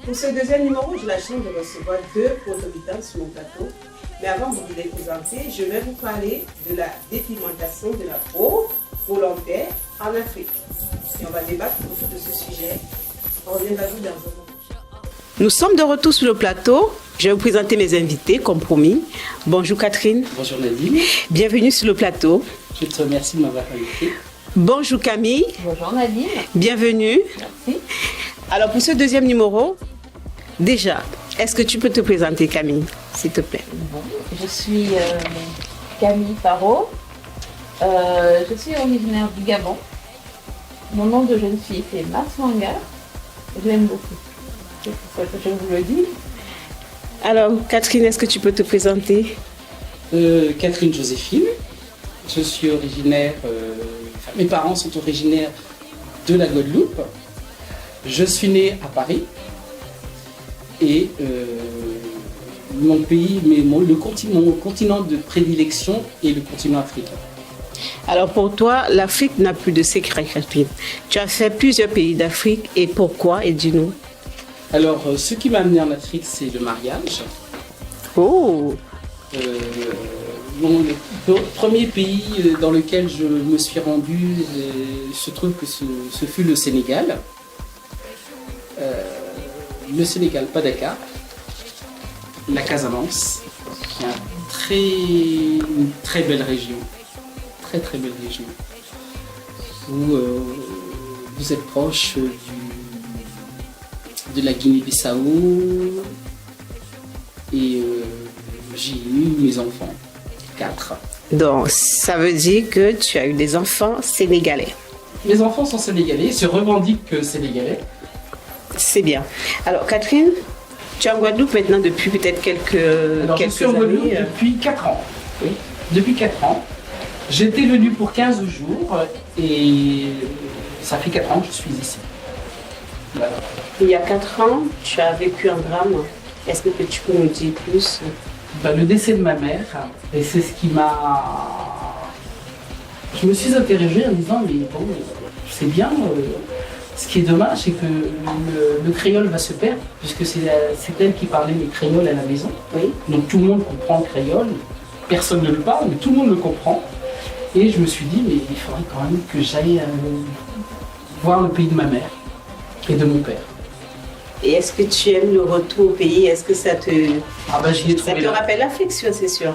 Pour ce deuxième numéro, j'ai la chance de recevoir deux proto-militants sur mon plateau. Mais avant de vous les présenter, je vais vous parler de la dépigmentation de la peau volontaire en Afrique. Et on va débattre autour de ce sujet. On reviendra vous dans un moment. Nous sommes de retour sur le plateau. Je vais vous présenter mes invités, comme promis. Bonjour Catherine. Bonjour Nadine. Bienvenue sur le plateau. Je te remercie de m'avoir invité. Bonjour Camille. Bonjour Nadine. Bienvenue. Merci. Alors pour ce deuxième numéro, déjà, est-ce que tu peux te présenter Camille, s'il te plaît? Bon, je suis Camille Parot. Je suis originaire du Gabon. Mon nom de jeune fille c'est Mars Manga. Je l'aime beaucoup. C'est pour ça que je vous le dis. Alors Catherine, est-ce que tu peux te présenter? Catherine Joséphine. Je suis originaire, mes parents sont originaires de la Guadeloupe. Je suis née à Paris. Et mon pays, mon continent de prédilection est le continent africain. Alors pour toi, l'Afrique n'a plus de secret, Catherine. Tu as fait plusieurs pays d'Afrique et pourquoi? Et dis-nous. Alors, ce qui m'a amené en Afrique, c'est le mariage. Oh! Le premier pays dans lequel je me suis rendu, je trouve que ce fut le Sénégal. Le Sénégal, pas Dakar. La Casamance, qui est une très belle région. Très très belle région. Où vous êtes proche de la Guinée-Bissau. Et j'ai eu mes enfants. 4. Donc, ça veut dire que tu as eu des enfants sénégalais. Mes enfants sont sénégalais, se revendiquent sénégalais. C'est bien. Alors, Catherine, tu es en Guadeloupe maintenant depuis peut-être quelques je suis en Guadeloupe années. Depuis 4 ans. Oui, depuis 4 ans. J'étais venu pour 15 jours et ça fait 4 ans que je suis ici. Voilà. Il y a 4 ans, tu as vécu un drame. Est-ce que tu peux nous dire plus? Le décès de ma mère, et c'est ce qui m'a... Je me suis interrogée en me disant, mais bon, c'est bien, ce qui est dommage, c'est que le créole va se perdre, puisque c'est elle qui parlait le créole à la maison. Oui. Donc tout le monde comprend le créole, personne ne le parle, mais tout le monde le comprend. Et je me suis dit, mais il faudrait quand même que j'aille voir le pays de ma mère et de mon père. Et est-ce que tu aimes le retour au pays? Est-ce que ça te rappelle l'Afrique, c'est sûr?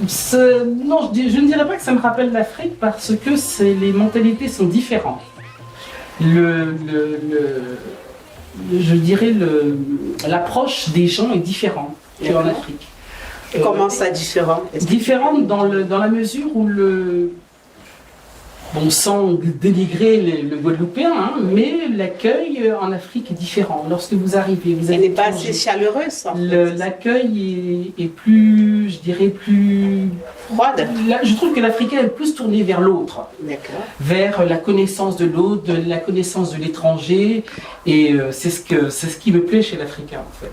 Non, je ne dirais pas que ça me rappelle l'Afrique parce que les mentalités sont différentes. Je dirais l'approche des gens est différente qu'en Afrique. Comment ça différent? Différente dans la mesure où bon, sans dénigrer le Guadeloupéen, hein, mais l'accueil en Afrique est différent. Lorsque vous arrivez, elle n'est pas assez chaleureuse. L'accueil est plus, je dirais, plus froide. Je trouve que l'Africain est plus tourné vers l'autre, vers la connaissance de l'autre, la connaissance de l'étranger, et c'est ce qui me plaît chez l'Africain en fait.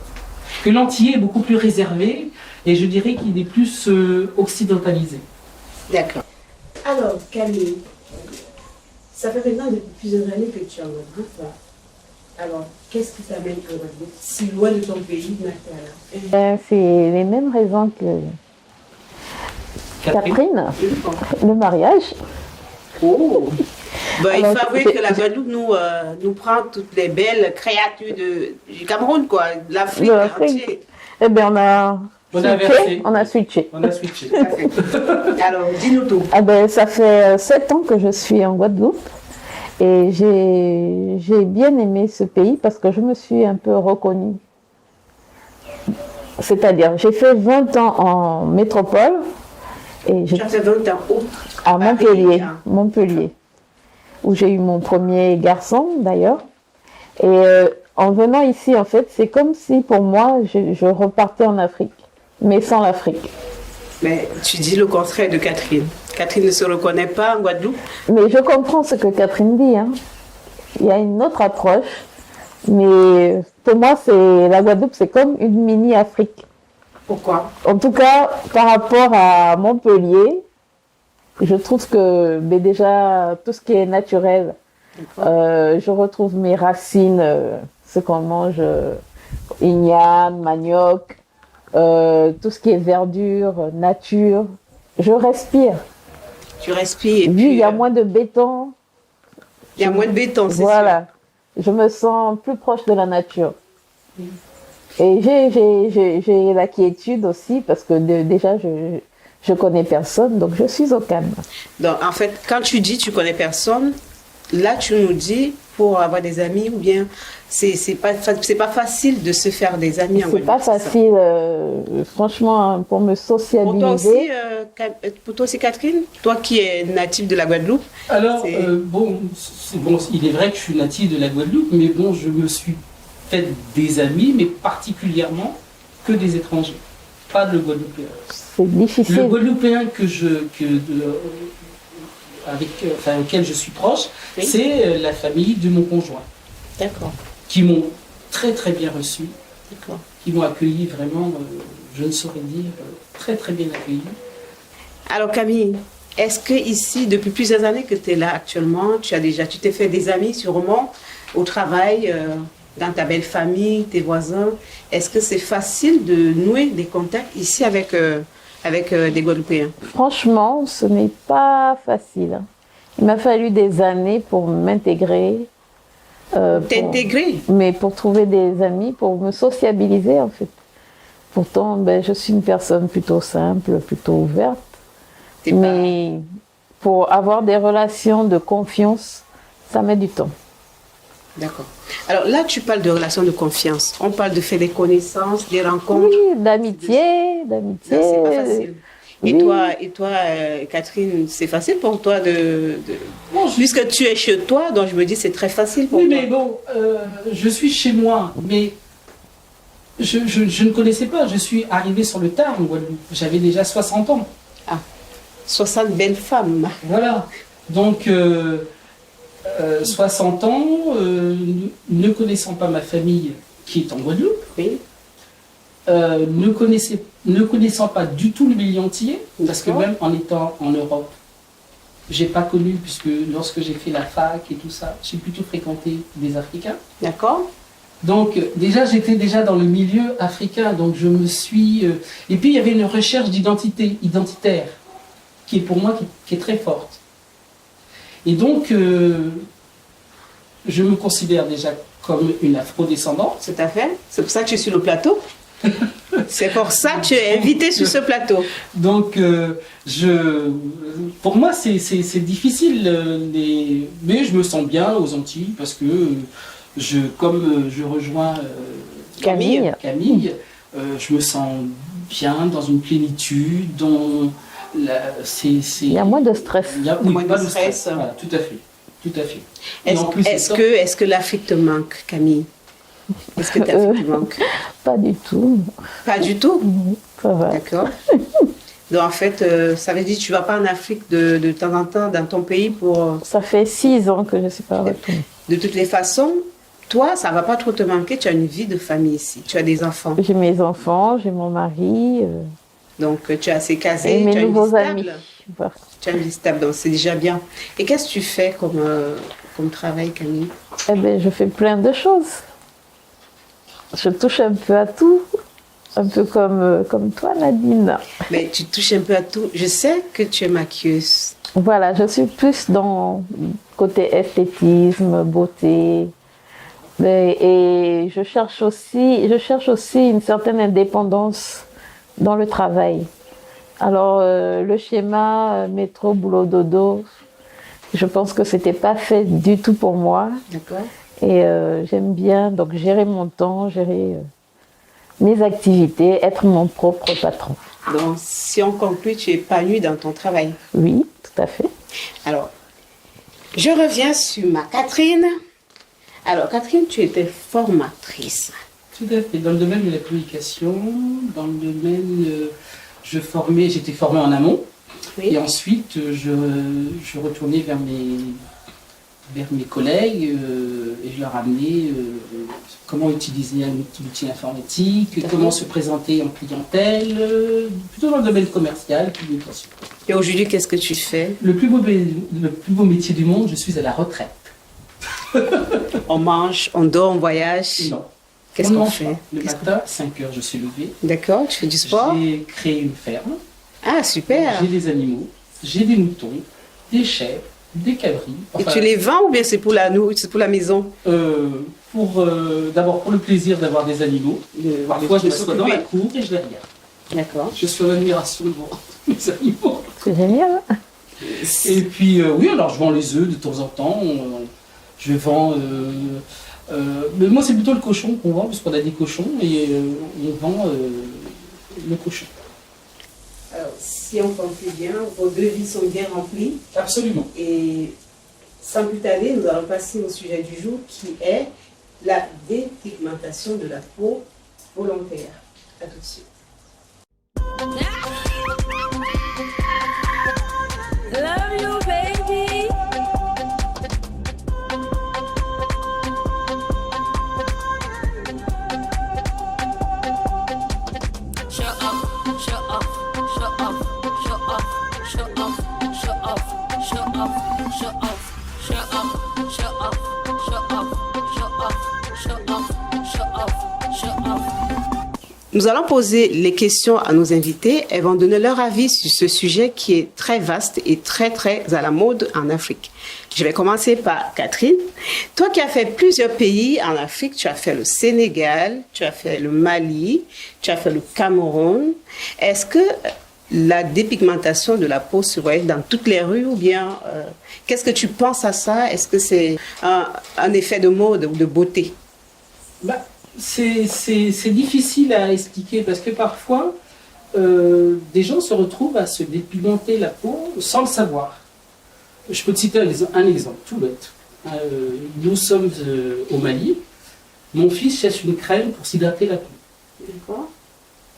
Que l'Antillais est beaucoup plus réservé, et je dirais qu'il est plus occidentalisé. D'accord. Alors, Camille, ça fait maintenant depuis plusieurs années que tu es en Guadeloupe. Alors, qu'est-ce qui t'amène en Guadeloupe, si loin de ton pays natal? C'est les mêmes raisons que Catherine, le mariage. Oh! Il faut avouer que la Guadeloupe nous prend toutes les belles créatures du Cameroun, quoi, de l'Afrique entière. Eh bien, on a switché. Alors, dis-nous tout. Ça fait 7 ans que je suis en Guadeloupe et j'ai bien aimé ce pays parce que je me suis un peu reconnue. C'est-à-dire, j'ai fait 20 ans en métropole. Tu as fait 20 ans où? À Montpellier, où j'ai eu mon premier garçon d'ailleurs. Et en venant ici, en fait, c'est comme si pour moi, je repartais en Afrique. Mais sans l'Afrique. Mais tu dis le contraire de Catherine. Catherine ne se reconnaît pas en Guadeloupe. Mais je comprends ce que Catherine dit. Hein. Il y a une autre approche. Mais pour moi, la Guadeloupe, c'est comme une mini-Afrique. Pourquoi? En tout cas, par rapport à Montpellier, je trouve que déjà, tout ce qui est naturel, je retrouve mes racines. ce qu'on mange, igname, manioc, tout ce qui est verdure, nature. Je respire. Tu respires. Et Oui, puis, il y a moins de béton. il y a moins de béton, c'est sûr. Voilà. Je me sens plus proche de la nature. Et j'ai la quiétude aussi parce que déjà, je connais personne, donc je suis au calme. Donc, en fait, quand tu dis tu connais personne, là, tu nous dis pour avoir des amis ou bien c'est pas facile de se faire des amis en C'est pas Guadeloupe, c'est ça? facile, franchement, hein, pour me sociabiliser. Pour toi aussi, Catherine, toi qui es native de la Guadeloupe. Alors, C'est- bon, il est vrai que je suis natif de la Guadeloupe, mais bon, je me suis fait des amis, mais particulièrement que des étrangers, pas le Guadeloupéen. C'est difficile. Le Guadeloupéen auquel je suis proche, Oui. c'est la famille de mon conjoint, D'accord, qui m'ont très très bien reçu, d'accord. qui m'ont accueilli vraiment, je ne saurais dire, très très bien accueilli. Alors Camille, est-ce que ici, depuis plusieurs années que tu es là actuellement, tu t'es fait des amis sûrement au travail, dans ta belle famille, tes voisins. Est-ce que c'est facile de nouer des contacts ici avec des Guadeloupéens? Franchement, ce n'est pas facile. Il m'a fallu des années pour m'intégrer. T'intégrer? Mais pour trouver des amis, pour me sociabiliser en fait. Pourtant, je suis une personne plutôt simple, plutôt ouverte. T'es pas- Mais pour avoir des relations de confiance, ça met du temps. D'accord. Alors là, tu parles de relations de confiance. On parle de faire des connaissances, des rencontres. Oui, d'amitié, d'amitié. Là, c'est pas facile. Et Oui. toi, Catherine, c'est facile pour toi Bon, puisque tu es chez toi, donc je me dis c'est très facile pour oui, toi. mais bon, je suis chez moi, mais je ne connaissais pas. Je suis arrivé sur le tard en Guadeloupe. J'avais déjà 60 ans. 60 belles femmes. Voilà. Donc, 60 ans, ne connaissant pas ma famille qui est en Guadeloupe, Oui. ne connaissant pas du tout le milieu entier, parce que D'accord. même en étant en Europe, j'ai pas connu, puisque lorsque j'ai fait la fac et tout ça, j'ai plutôt fréquenté des Africains. D'accord. Donc déjà, j'étais déjà dans le milieu africain, donc je me suis... Et puis il y avait une recherche identitaire, qui est pour moi qui est très forte. Et donc, je me considère déjà comme une afro-descendante. Tout à fait. C'est pour ça que tu es sur le plateau. C'est pour ça que tu es invité sur ce plateau. Donc, pour moi, c'est difficile, mais je me sens bien aux Antilles parce que comme je rejoins Camille. Camille, je me sens bien dans une plénitude, Il y a moins de stress. Il y a Moins de pas de stress. Voilà, tout à fait. Tout à fait. Et en plus, Est-ce que l'Afrique te manque, Camille? Est-ce que l'Afrique te manque? Pas du tout. Pas du tout. Ça va. D'accord. Donc en fait, ça veut dire que tu ne vas pas en Afrique de temps en temps dans ton pays pour... Ça fait 6 ans que je ne suis pas retournée. De toutes les façons, toi, ça ne va pas trop te manquer. Tu as une vie de famille ici. Tu as des enfants. J'ai mes enfants, j'ai mon mari Donc tu es assez casé. et mes tu as une vie nouveaux stable. amis. Voilà. Tu as une vie stable, donc c'est déjà bien. Et qu'est-ce que tu fais comme travail, Camille? Eh bien, je fais plein de choses. Je touche un peu à tout. Un peu comme toi, Nadine. Mais tu touches un peu à tout. Je sais que tu es maquilleuse. Voilà, je suis plus dans côté esthétisme, beauté. Et je cherche aussi une certaine indépendance dans le travail. Alors, le schéma métro, boulot, dodo, je pense que c'était pas fait du tout pour moi. D'accord. Et j'aime bien donc gérer mon temps, gérer mes activités, être mon propre patron. Donc si on conclut, tu es épanouie dans ton travail. Oui, tout à fait. Alors, je reviens sur ma Catherine. Alors, Catherine, tu étais formatrice. tout à fait. Dans le domaine de la communication, dans le domaine... j'étais formé en amont. Oui. Et ensuite, je retournais vers mes collègues et je leur amenais comment utiliser un outil informatique, comment se présenter en clientèle, plutôt dans le domaine commercial, communication. Et aujourd'hui, qu'est-ce que tu fais? Le plus beau métier du monde, je suis à la retraite. On mange, on dort, on voyage. Non. Qu'est-ce On ne qu'on mange fait? pas. Le matin, 5 heures, je suis levé. D'accord, tu fais du sport? J'ai créé une ferme. Ah, super. J'ai des animaux. J'ai des moutons, des chèvres, des cabris. Et tu les vends ou bien c'est pour c'est pour la maison? D'abord pour le plaisir d'avoir des animaux. Parfois, je de m'assois dans la s'occuper. cour et je les regarde. D'accord. Je suis en admiration devant mes animaux. C'est génial. Hein. Et puis, oui, alors je vends les œufs de temps en temps. Je vends. Mais moi, c'est plutôt le cochon qu'on vend, parce qu'on a des cochons et on vend le cochon. Alors, si on conclut bien, vos deux vies sont bien remplies. Absolument. Et sans plus tarder, nous allons passer au sujet du jour qui est la dépigmentation de la peau volontaire. À tout de suite. Love you, baby. Show off, show off, show off, show off, show off, show off, show off, show off, show off, show off, show off, show off, show off, show off, show off. Nous allons poser les questions à nos invités. Elles vont donner leur avis sur ce sujet qui est très vaste et très à la mode en Afrique. Je vais commencer par Catherine. Toi qui as fait plusieurs pays en Afrique, tu as fait le Sénégal, tu as fait le Mali, tu as fait le Cameroun. Est-ce que la dépigmentation de la peau se voit dans toutes les rues ou bien qu'est-ce que tu penses à ça? Est-ce que c'est un effet de mode ou de beauté? C'est difficile à expliquer parce que parfois, des gens se retrouvent à se dépigmenter la peau sans le savoir. Je peux te citer un exemple tout bête. Nous sommes au Mali. Mon fils cherche une crème pour s'hydrater la peau. D'accord.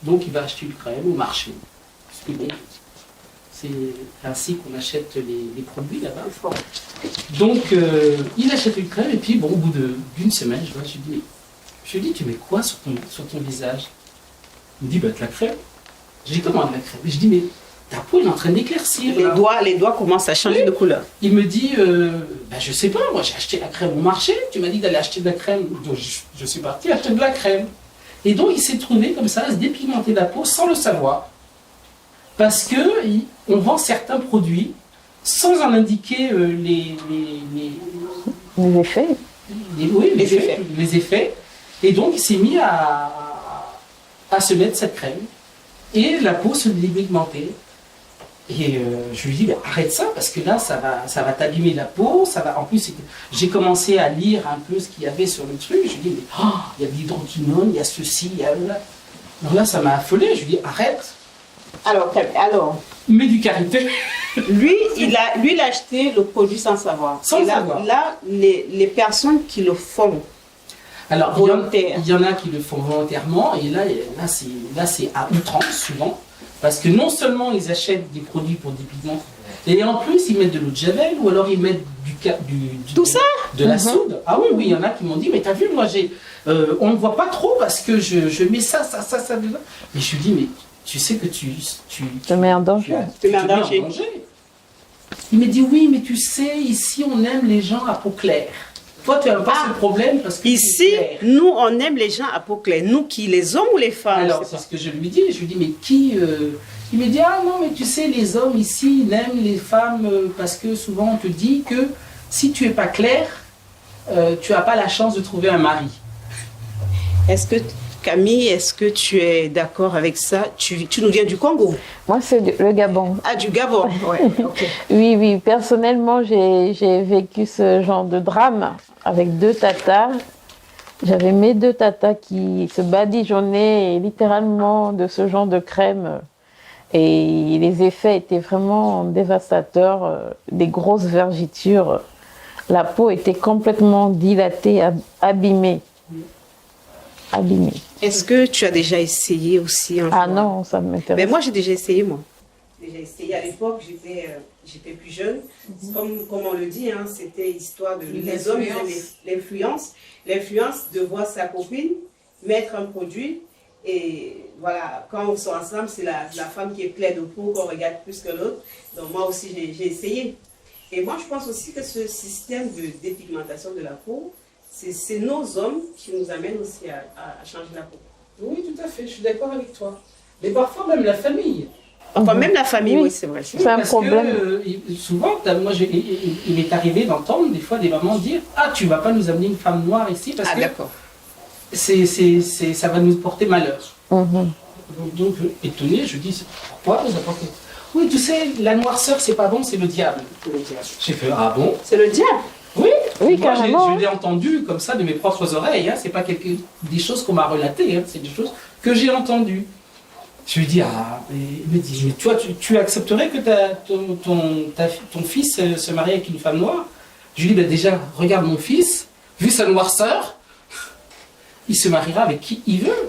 Donc il va acheter une crème au marché. Parce que bon, c'est ainsi qu'on achète les produits là-bas. Donc il achète une crème et puis bon, au bout d'une semaine, je lui dis, tu mets quoi sur ton visage? Il me dit, de la crème. Je dis, comment de la crème? Je dis, mais ta peau est en train d'éclaircir. Les doigts commencent à changer de couleur. Il me dit, je sais pas, moi j'ai acheté la crème au marché. Tu m'as dit d'aller acheter de la crème. Donc je suis parti acheter de la crème. Et donc il s'est trouvé comme ça à se dépigmenter la peau sans le savoir. Parce qu'on vend certains produits sans en indiquer Les effets. Les effets. Et donc, il s'est mis à se mettre cette crème. Et la peau se dépigmentait. Et je lui dis, arrête ça, parce que là, ça va t'abîmer la peau. En plus, j'ai commencé à lire un peu ce qu'il y avait sur le truc. Je lui dis, mais il y a de l'hydroquinone, il y a ceci, il y a là. Donc là, ça m'a affolé. Je lui dis, arrête. Alors, Mets du karité. Lui, il a acheté le produit sans savoir. Sans le savoir. Là, les personnes qui le font, alors, volontaire. Il y en a qui le font volontairement, et là c'est à outrance souvent, parce que non seulement ils achètent des produits pour dépigmenter, et en plus ils mettent de l'eau de javel, ou alors ils mettent de la soude. Ah oui, il y en a qui m'ont dit, mais t'as vu, moi on ne voit pas trop parce que je mets ça dedans. Mais je lui dis, mais tu sais que tu te mets en danger. Tu te mets en danger. Il me dit, oui, mais tu sais, ici on aime les gens à peau claire. Toi, tu n'as pas ce problème parce que ici, nous, on aime les gens à peau claire. Nous qui, les hommes ou les femmes? Alors, c'est ce que je lui dis. Je lui dis, mais qui Il me dit, ah non, mais tu sais, les hommes ici, ils aiment les femmes parce que souvent on te dit que si tu n'es pas clair, tu n'as pas la chance de trouver un mari. Camille, est-ce que tu es d'accord avec ça? Tu nous viens du Congo? Moi, c'est le Gabon. Ah, du Gabon, ouais. Okay. Oui. Personnellement, j'ai vécu ce genre de drame avec 2 tatas. J'avais mes 2 tatas qui se badigeonnaient littéralement de ce genre de crème. Et les effets étaient vraiment dévastateurs. Des grosses vergetures. La peau était complètement dilatée, abîmée. Est-ce que tu as déjà essayé aussi un jour? Non, ça m'intéresse. Mais moi, j'ai déjà essayé, moi. J'ai essayé à l'époque, j'étais plus jeune. Comme on le dit, hein, c'était histoire de... Les hommes, l'influence de voir sa copine mettre un produit. Et voilà, quand on sort ensemble, c'est la femme qui est pleine de peau qu'on regarde plus que l'autre. Donc moi aussi, j'ai essayé. Et moi, je pense aussi que ce système de dépigmentation de la peau, c'est nos hommes qui nous amènent aussi à changer la peau. Oui, tout à fait, je suis d'accord avec toi. Mais parfois, même la famille. Enfin, même la famille, oui, c'est vrai. C'est un problème. Souvent, il m'est arrivé d'entendre des fois des mamans dire « Ah, tu vas pas nous amener une femme noire ici parce que d'accord. Ça va nous porter malheur. Mhm. » Donc, étonné, je dis « Pourquoi vous apportez ?» Oui, tu sais, la noirceur, c'est pas bon, c'est le diable. J'ai fait « Ah bon ?» C'est le diable. Oui, Oui, moi, carrément. je l'ai entendu comme ça de mes propres oreilles. Hein. C'est pas des choses qu'on m'a relatées, hein. C'est des choses que j'ai entendues. Je lui dis, il me dit, mais toi, tu accepterais que ton fils se marie avec une femme noire? Je lui dis, déjà, regarde mon fils, vu sa noirceur, il se mariera avec qui il veut.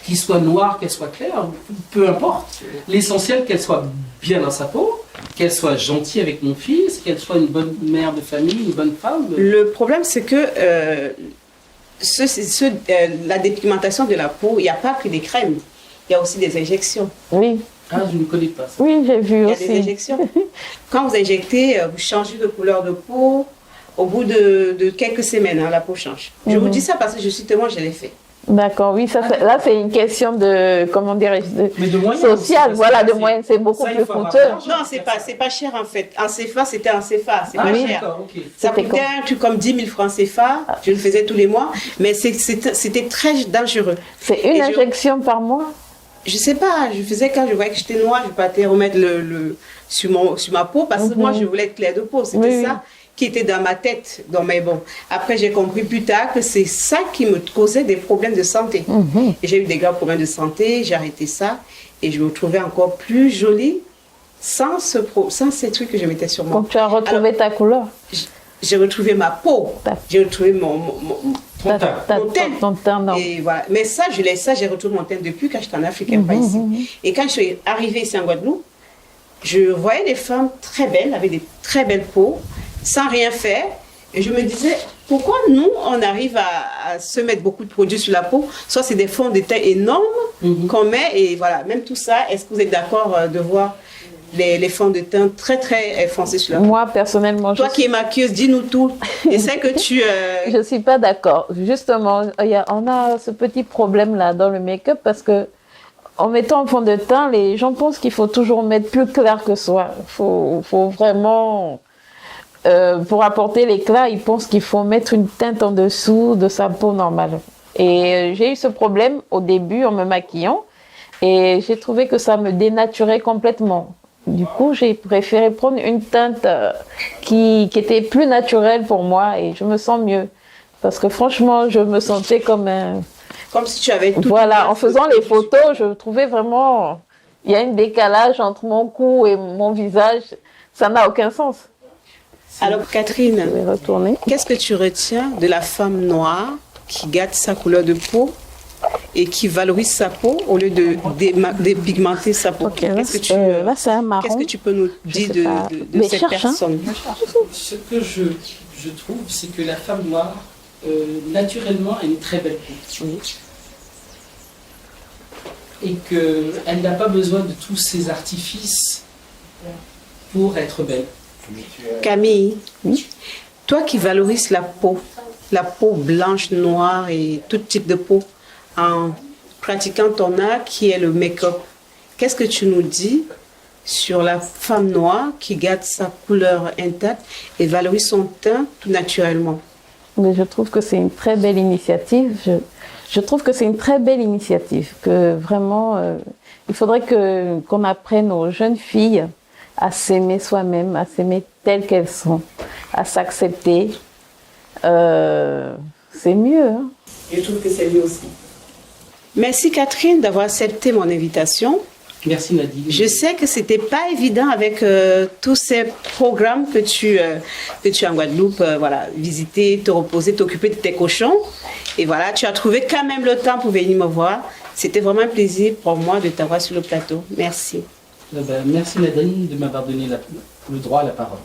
Qu'il soit noir, qu'elle soit claire, peu importe. L'essentiel, qu'elle soit bien dans sa peau, qu'elle soit gentille avec mon fils, qu'elle soit une bonne mère de famille, une bonne femme. Le problème, c'est que la dépigmentation de la peau, il n'y a pas que des crèmes, il y a aussi des injections. Oui, Ah, je ne connais pas ça. oui, j'ai vu Il y a aussi. des injections. Quand vous injectez, vous changez de couleur de peau. Au bout de quelques semaines, hein, la peau change. Je vous dis ça parce que justement, je l'ai fait. D'accord, oui, là c'est une question de, comment dirais-je, Mais de moyens aussi, sociale, parce voilà, que de c'est- moyens, c'est beaucoup ça, il plus faut avoir coûteux. l'argent. Non, c'est pas cher en fait. En CFA, c'était en CFA, c'est Ah pas oui, cher. d'accord, ok. Ça C'était coûtait un truc comme 10 000 francs CFA, je le faisais tous les mois, mais c'était très dangereux. C'est une Et injection par mois? Je sais pas, je faisais quand je voyais que j'étais noire, je partais remettre sur ma peau parce que moi je voulais être claire de peau, c'était Oui, oui. ça qui était dans ma tête. Donc, mais bon, après j'ai compris plus tard que c'est ça qui me causait des problèmes de santé. Et j'ai eu des graves problèmes de santé, j'ai arrêté ça et je me trouvais encore plus jolie sans ces trucs que je mettais sur moi. Donc tu as retrouvé ta couleur, J'ai retrouvé ma peau, j'ai retrouvé ta- mon teint. ton teint. Non. Et voilà. Mais ça, j'ai retrouvé mon teint depuis quand j'étais en Afrique, pas ici. Et quand je suis arrivée ici en Guadeloupe, je voyais des femmes très belles, avec des très belles peaux, sans rien faire. Et je me disais, pourquoi nous, on arrive à se mettre beaucoup de produits sur la peau? Soit c'est des fonds de teint énormes qu'on met, et voilà, même tout ça, est-ce que vous êtes d'accord de voir les fonds de teint très très foncés sur la peau? Moi, personnellement, Toi qui es maquilleuse, dis-nous tout. Et c'est que tu... je ne suis pas d'accord. Justement, on a ce petit problème-là dans le make-up parce que en mettant un fond de teint, les gens pensent qu'il faut toujours mettre plus clair que soi. Faut vraiment... pour apporter l'éclat, ils pensent qu'il faut mettre une teinte en dessous de sa peau normale. Et j'ai eu ce problème au début en me maquillant et j'ai trouvé que ça me dénaturait complètement. Du coup, j'ai préféré prendre une teinte qui était plus naturelle pour moi et je me sens mieux. Parce que franchement, je me sentais comme un... Comme si tu avais tout... Voilà, en faisant les photos, je trouvais vraiment... Il y a un décalage entre mon cou et mon visage. Ça n'a aucun sens. Alors Catherine, Je vais retourner. qu'est-ce que tu retiens de la femme noire qui gâte sa couleur de peau et qui valorise sa peau au lieu de dépigmenter sa peau? Ok, là, Qu'est-ce que tu, là c'est un marron. qu'est-ce que tu peux nous dire sais pas. de Mais cette cherche, hein. personne? Ce que je trouve, c'est que la femme noire, naturellement, a une très belle peau. Et qu'elle n'a pas besoin de tous ces artifices pour être belle. Camille, toi qui valorises la peau blanche, noire et tout type de peau, en pratiquant ton art qui est le make-up, qu'est-ce que tu nous dis sur la femme noire qui garde sa couleur intacte et valorise son teint tout naturellement? Mais je trouve que c'est une très belle initiative. Je trouve que c'est une très belle initiative. Que vraiment, il faudrait qu'on apprenne aux jeunes filles à s'aimer soi-même, à s'aimer telles qu'elles sont, à s'accepter. C'est mieux. Hein. Je trouve que c'est mieux aussi. Merci Catherine d'avoir accepté mon invitation. Merci Nadine. Je sais que c'était pas évident avec tous ces programmes que tu as en Guadeloupe, voilà, visiter, te reposer, t'occuper de tes cochons. Et voilà, tu as trouvé quand même le temps pour venir me voir. C'était vraiment un plaisir pour moi de t'avoir sur le plateau. Merci. Merci Nadine de m'avoir donné le droit à la parole.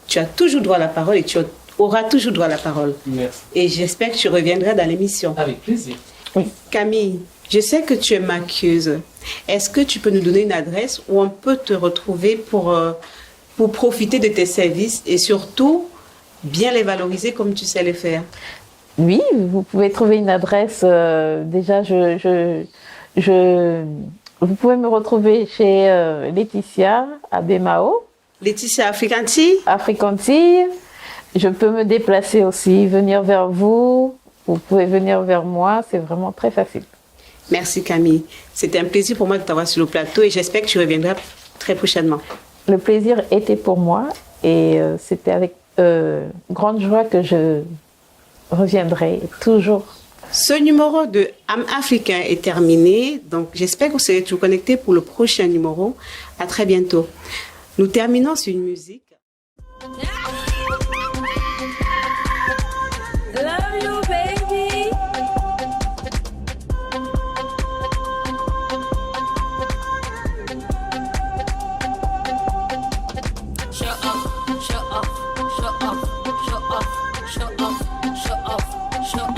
Tu as toujours droit à la parole et tu auras toujours droit à la parole. Merci. Et j'espère que tu reviendras dans l'émission. Avec plaisir. Camille, je sais que tu es maquilleuse. Est-ce que tu peux nous donner une adresse où on peut te retrouver pour profiter de tes services et surtout bien les valoriser comme tu sais le faire? Oui, vous pouvez trouver une adresse. Déjà, vous pouvez me retrouver chez Laetitia à Bemao, Laetitia Africanti? Africantille. Je peux me déplacer aussi, venir vers vous. Vous pouvez venir vers moi, c'est vraiment très facile. Merci Camille. C'était un plaisir pour moi de t'avoir sur le plateau et j'espère que tu reviendras très prochainement. Le plaisir était pour moi et c'était avec grande joie que je reviendrai toujours. Ce numéro de Âme Africain est terminé, donc j'espère que vous serez toujours connectés pour le prochain numéro. À très bientôt. Nous terminons sur une musique. Love you, baby. Shut up, shut up, shut up, shut up, shut up, shut up, shut up,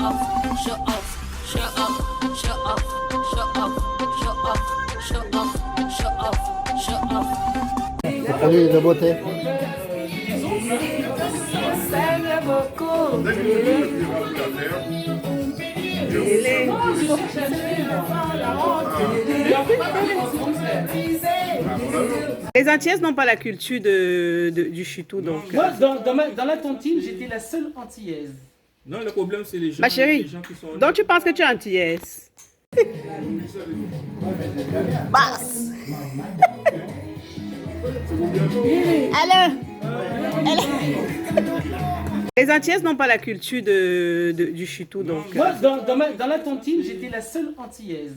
shut up, shut up, shut up, shut up, shut up, shut up, shut up, shut up. Salut de beauté. Les Antillaises n'ont pas la culture du chutou, donc... Moi, dans la tontine, j'étais la seule antillaise. Non, le problème, c'est les gens, Ma chérie, les gens qui sont... donc tu penses que tu es antillaise? Basse. Allô? Les Antillaises n'ont pas la culture du chutou, donc... Moi, dans la tontine, j'étais la seule antillaise.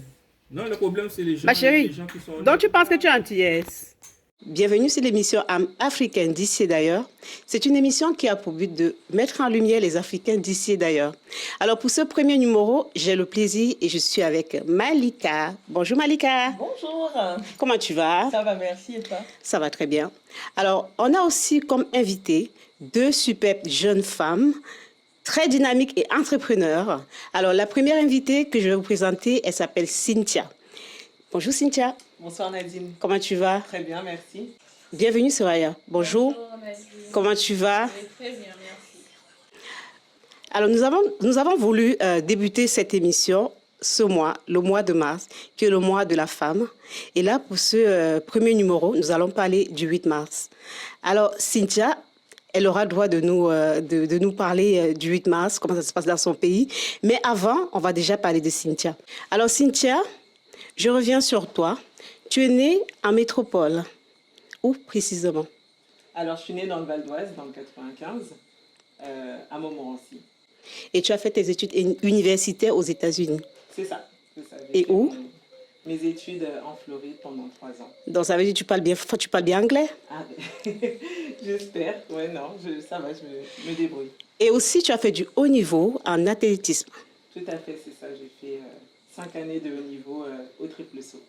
Non, le problème, c'est les gens, Ma chérie, les gens qui sont... donc tu penses que tu es antillaise? Bienvenue sur l'émission Âme africaine d'ici et d'ailleurs. C'est une émission qui a pour but de mettre en lumière les Africains d'ici et d'ailleurs. Alors pour ce premier numéro, j'ai le plaisir et je suis avec Malika. Bonjour Malika. Bonjour, Comment tu vas? ça va, merci et toi? Ça va très bien. Alors on a aussi comme invité deux superbes jeunes femmes très dynamiques et entrepreneurs. Alors la première invitée que je vais vous présenter, elle s'appelle Cynthia. Bonjour Cynthia. Bonsoir Nadine. Comment tu vas? Très bien, merci. Bienvenue Soraya. Bonjour. Nadine. Comment tu vas? Très bien, merci. Alors nous avons voulu débuter cette émission ce mois, le mois de mars, qui est le mois de la femme. Et là, pour ce premier numéro, nous allons parler du 8 mars. Alors Cynthia, elle aura le droit de nous parler du 8 mars, comment ça se passe dans son pays. Mais avant, on va déjà parler de Cynthia. Alors Cynthia, je reviens sur toi. Tu es née en métropole. Où précisément? Alors, je suis née dans le Val d'Oise, dans le 95, à Montmorency. Et tu as fait tes études universitaires aux États-Unis. C'est ça. Et J'ai fait où? Mes études en Floride pendant 3 ans. Donc ça veut dire que tu parles bien anglais? Ah, j'espère. Ouais, non, ça va, je me débrouille. Et aussi, tu as fait du haut niveau en athlétisme. Tout à fait, c'est ça. J'ai fait 5 années de haut niveau au triple saut.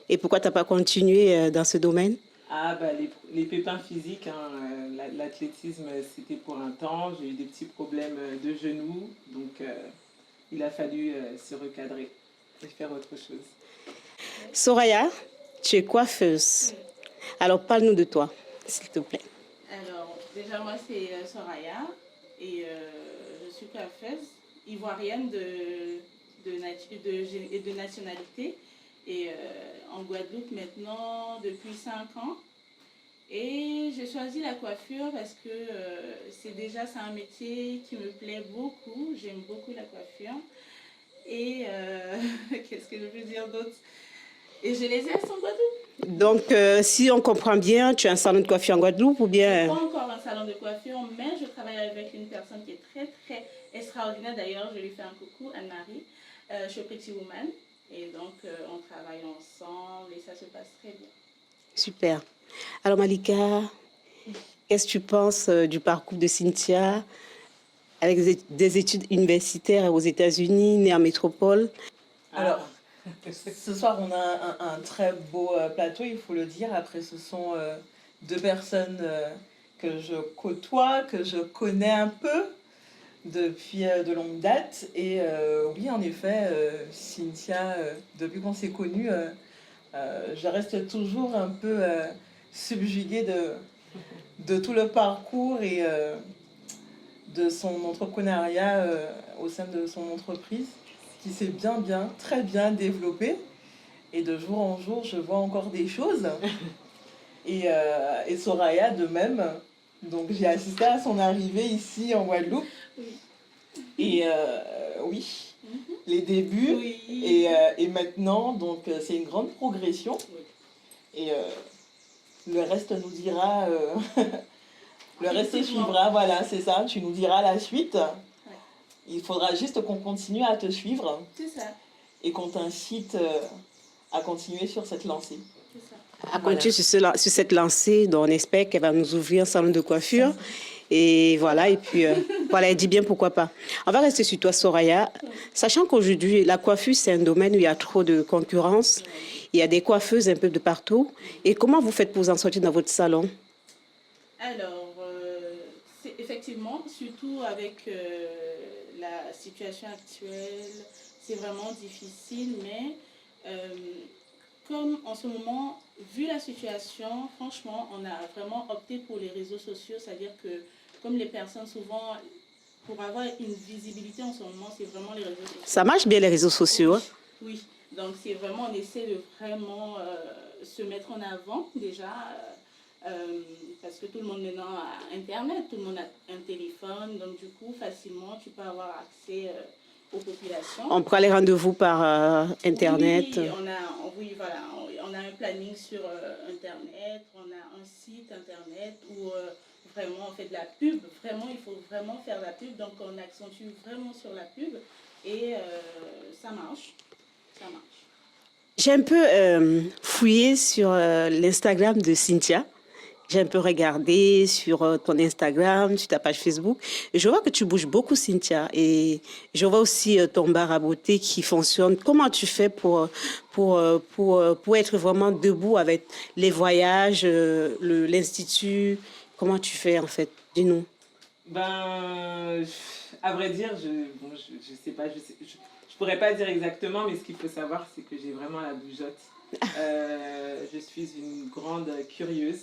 Et pourquoi tu n'as pas continué dans ce domaine? Ah, bah, les pépins physiques, hein, l'athlétisme, c'était pour un temps. J'ai eu des petits problèmes de genoux, donc il a fallu se recadrer et faire autre chose. Soraya, tu es coiffeuse. Alors, parle-nous de toi, s'il te plaît. Alors, déjà, moi, c'est Soraya et je suis coiffeuse ivoirienne de nationalité et en Guadeloupe maintenant depuis 5 ans. Et j'ai choisi la coiffure parce que c'est un métier qui me plaît beaucoup. J'aime beaucoup la coiffure. Et qu'est-ce que je peux dire d'autre? Et je les ai en Guadeloupe. Donc, si on comprend bien, tu as un salon de coiffure en Guadeloupe ou bien... Pas encore un salon de coiffure, mais je travaille avec une personne qui est très, très extraordinaire. D'ailleurs, je lui fais un coucou, Anne-Marie, chez Pretty Woman. Et donc, on travaille ensemble et ça se passe très bien. Super. Alors, Malika, qu'est-ce que tu penses du parcours de Cynthia avec des études universitaires aux États-Unis, née en métropole? Alors, ce soir, on a un très beau plateau, il faut le dire. Après, ce sont 2 personnes que je côtoie, que je connais un peu depuis de longue date. Et oui, en effet, Cynthia, depuis qu'on s'est connus, je reste toujours un peu subjuguée de tout le parcours et de son entrepreneuriat au sein de son entreprise, qui s'est très bien développée. Et de jour en jour, je vois encore des choses. Et Soraya de même. Donc j'ai assisté à son arrivée ici en Guadeloupe. Et oui, les débuts. Et maintenant, donc c'est une grande progression. Et le reste nous dira... le reste suivra, voilà, c'est ça. Tu nous diras la suite. Il faudra juste qu'on continue à te suivre. C'est ça. Et qu'on t'incite à continuer sur cette lancée. À continuer sur cette lancée, dont on espère qu'elle va nous ouvrir un salon de coiffure. Et voilà, voilà, elle dit bien pourquoi pas. On va rester sur toi, Soraya. Sachant qu'aujourd'hui, la coiffure, c'est un domaine où il y a trop de concurrence. Il y a des coiffeuses un peu de partout. Et comment vous faites pour vous en sortir dans votre salon? Alors, c'est effectivement, surtout avec la situation actuelle, c'est vraiment difficile, mais comme en ce moment, vu la situation, franchement, on a vraiment opté pour les réseaux sociaux, c'est-à-dire que comme les personnes souvent, pour avoir une visibilité en ce moment, c'est vraiment les réseaux sociaux. Ça marche bien les réseaux sociaux, hein? Oui, donc c'est vraiment, on essaie de vraiment se mettre en avant déjà, parce que tout le monde maintenant a Internet, tout le monde a un téléphone, donc du coup, facilement, tu peux avoir accès aux populations. On prend les rendez-vous par Internet. Oui, on a un planning sur Internet, on a un site Internet où vraiment on fait de la pub. Vraiment, il faut vraiment faire la pub, donc on accentue vraiment sur la pub et ça marche. Ça marche. J'ai un peu fouillé sur l'Instagram de Cynthia. J'ai un peu regardé sur ton Instagram, sur ta page Facebook. Et je vois que tu bouges beaucoup, Cynthia. Et je vois aussi ton bar à beauté qui fonctionne. Comment tu fais pour être vraiment debout avec les voyages, l'Institut? Comment tu fais, en fait? Dis-nous. Ben, à vrai dire, je sais pas, je pourrais pas dire exactement, mais ce qu'il faut savoir, c'est que j'ai vraiment la bougeotte. Je suis une grande curieuse.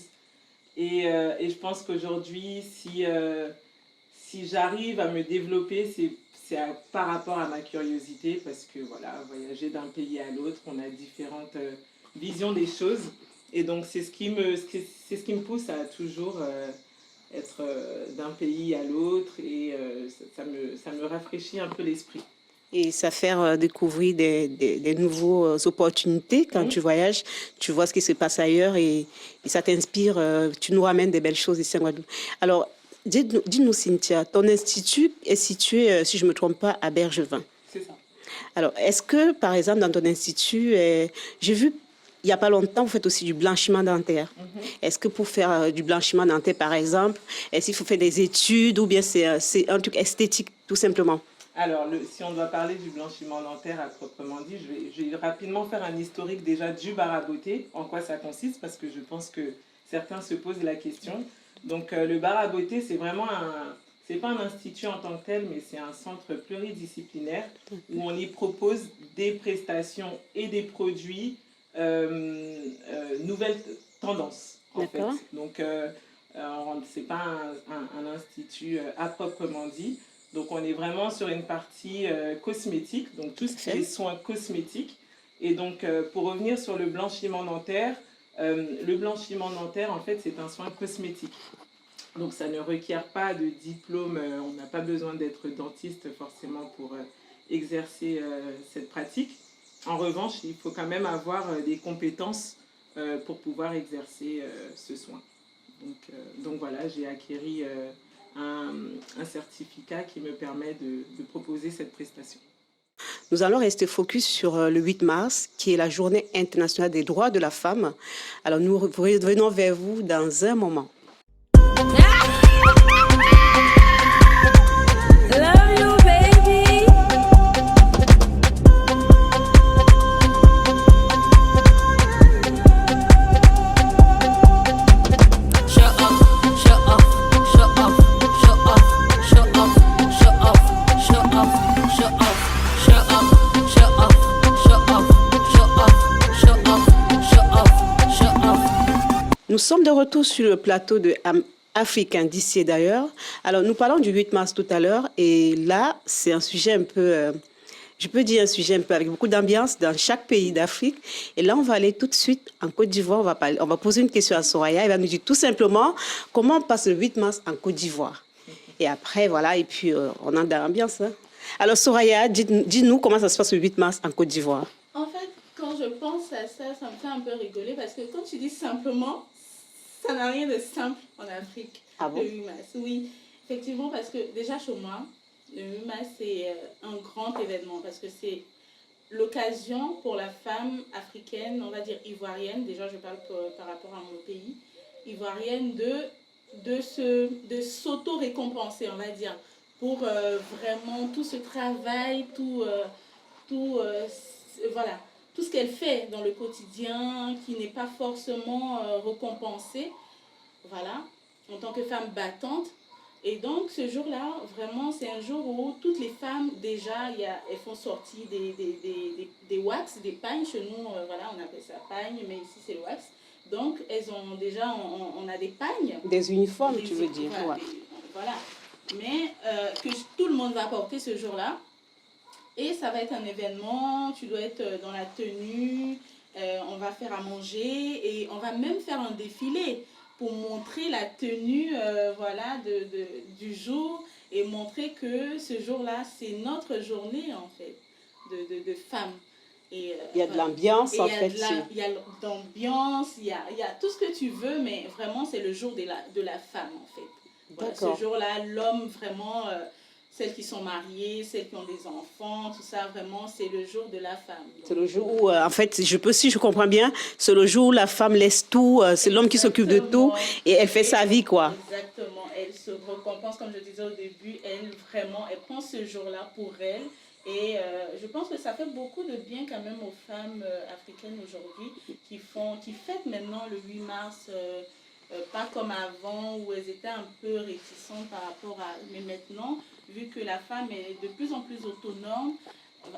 Et je pense qu'aujourd'hui, si j'arrive à me développer, c'est par rapport à ma curiosité, parce que voilà, voyager d'un pays à l'autre, on a différentes visions des choses. Et donc, c'est ce qui me pousse à toujours être d'un pays à l'autre, et ça me rafraîchit un peu l'esprit. Et ça fait découvrir des nouvelles opportunités quand tu voyages. Tu vois ce qui se passe ailleurs et ça t'inspire. Tu nous ramènes des belles choses ici en Guadeloupe. Alors, dis-nous, Cynthia, ton institut est situé, si je ne me trompe pas, à Bergevin. C'est ça. Alors, est-ce que, par exemple, dans ton institut, j'ai vu, il n'y a pas longtemps, vous faites aussi du blanchiment dentaire. Est-ce que pour faire du blanchiment dentaire, par exemple, est-ce qu'il faut faire des études ou bien c'est un truc esthétique, tout simplement? Alors, si on doit parler du blanchiment dentaire à proprement dit, je vais rapidement faire un historique déjà du bar à beauté, en quoi ça consiste, parce que je pense que certains se posent la question. Donc, le bar à beauté, c'est vraiment c'est pas un institut en tant que tel, mais c'est un centre pluridisciplinaire où on y propose des prestations et des produits nouvelles tendances, en fait. Donc, c'est pas un institut à proprement dit. Donc, on est vraiment sur une partie cosmétique, donc tout ce qui est soins cosmétiques. Et donc, pour revenir sur le blanchiment dentaire, en fait, c'est un soin cosmétique. Donc, ça ne requiert pas de diplôme, on n'a pas besoin d'être dentiste forcément pour exercer cette pratique. En revanche, il faut quand même avoir des compétences pour pouvoir exercer ce soin. Donc voilà, j'ai acquéri un certificat qui me permet de proposer cette prestation. Nous allons rester focus sur le 8 mars, qui est la Journée internationale des droits de la femme. Alors, nous revenons vers vous dans un moment. Nous sommes de retour sur le plateau de africains d'ici et d'ailleurs. Alors, nous parlons du 8 mars tout à l'heure et là, c'est un sujet un peu, je peux dire un sujet un peu avec beaucoup d'ambiance dans chaque pays d'Afrique. Et là, on va aller tout de suite en Côte d'Ivoire. On va poser une question à Soraya. Elle va nous dire tout simplement comment on passe le 8 mars en Côte d'Ivoire. Et après, voilà, et puis on entre dans l'ambiance. Hein. Alors, Soraya, dis-nous comment ça se passe le 8 mars en Côte d'Ivoire. En fait, quand je pense à ça, ça me fait un peu rigoler parce que quand tu dis simplement, ça n'a rien de simple en Afrique. Ah bon? Le 8 mars, oui. Effectivement, parce que déjà chez moi, le 8 mars, c'est un grand événement parce que c'est l'occasion pour la femme africaine, on va dire ivoirienne, déjà je parle par rapport à mon pays, ivoirienne, de s'auto-récompenser, on va dire, pour vraiment tout ce travail, voilà, tout ce qu'elle fait dans le quotidien qui n'est pas forcément récompensé, voilà, en tant que femme battante. Et donc ce jour-là, vraiment, c'est un jour où toutes les femmes, déjà, elles font sortir des wax, des pagnes. Chez nous, voilà, on appelle ça pagne, mais ici c'est le wax. Donc elles ont déjà, on a des pagnes. Des uniformes, tu veux dire. Voilà, Ouais. Voilà. Mais que tout le monde va porter ce jour-là. Et ça va être un événement, tu dois être dans la tenue, on va faire à manger et on va même faire un défilé pour montrer la tenue voilà, du jour et montrer que ce jour-là, c'est notre journée en fait de femmes. Et, il y a de l'ambiance en fait. Il y a l'ambiance, il y a tout ce que tu veux, mais vraiment c'est le jour de la femme en fait. Voilà, ce jour-là, l'homme vraiment... celles qui sont mariées, celles qui ont des enfants, tout ça, vraiment, c'est le jour de la femme. C'est le jour où, en fait, si je comprends bien, c'est le jour où la femme laisse tout, c'est l'homme qui s'occupe de tout et elle fait sa vie, quoi. Exactement, elle se récompense, comme je disais au début, elle prend ce jour-là pour elle. Et je pense que ça fait beaucoup de bien quand même aux femmes africaines aujourd'hui qui fêtent maintenant le 8 mars, pas comme avant où elles étaient un peu réticentes par rapport à... Mais maintenant, vu que la femme est de plus en plus autonome,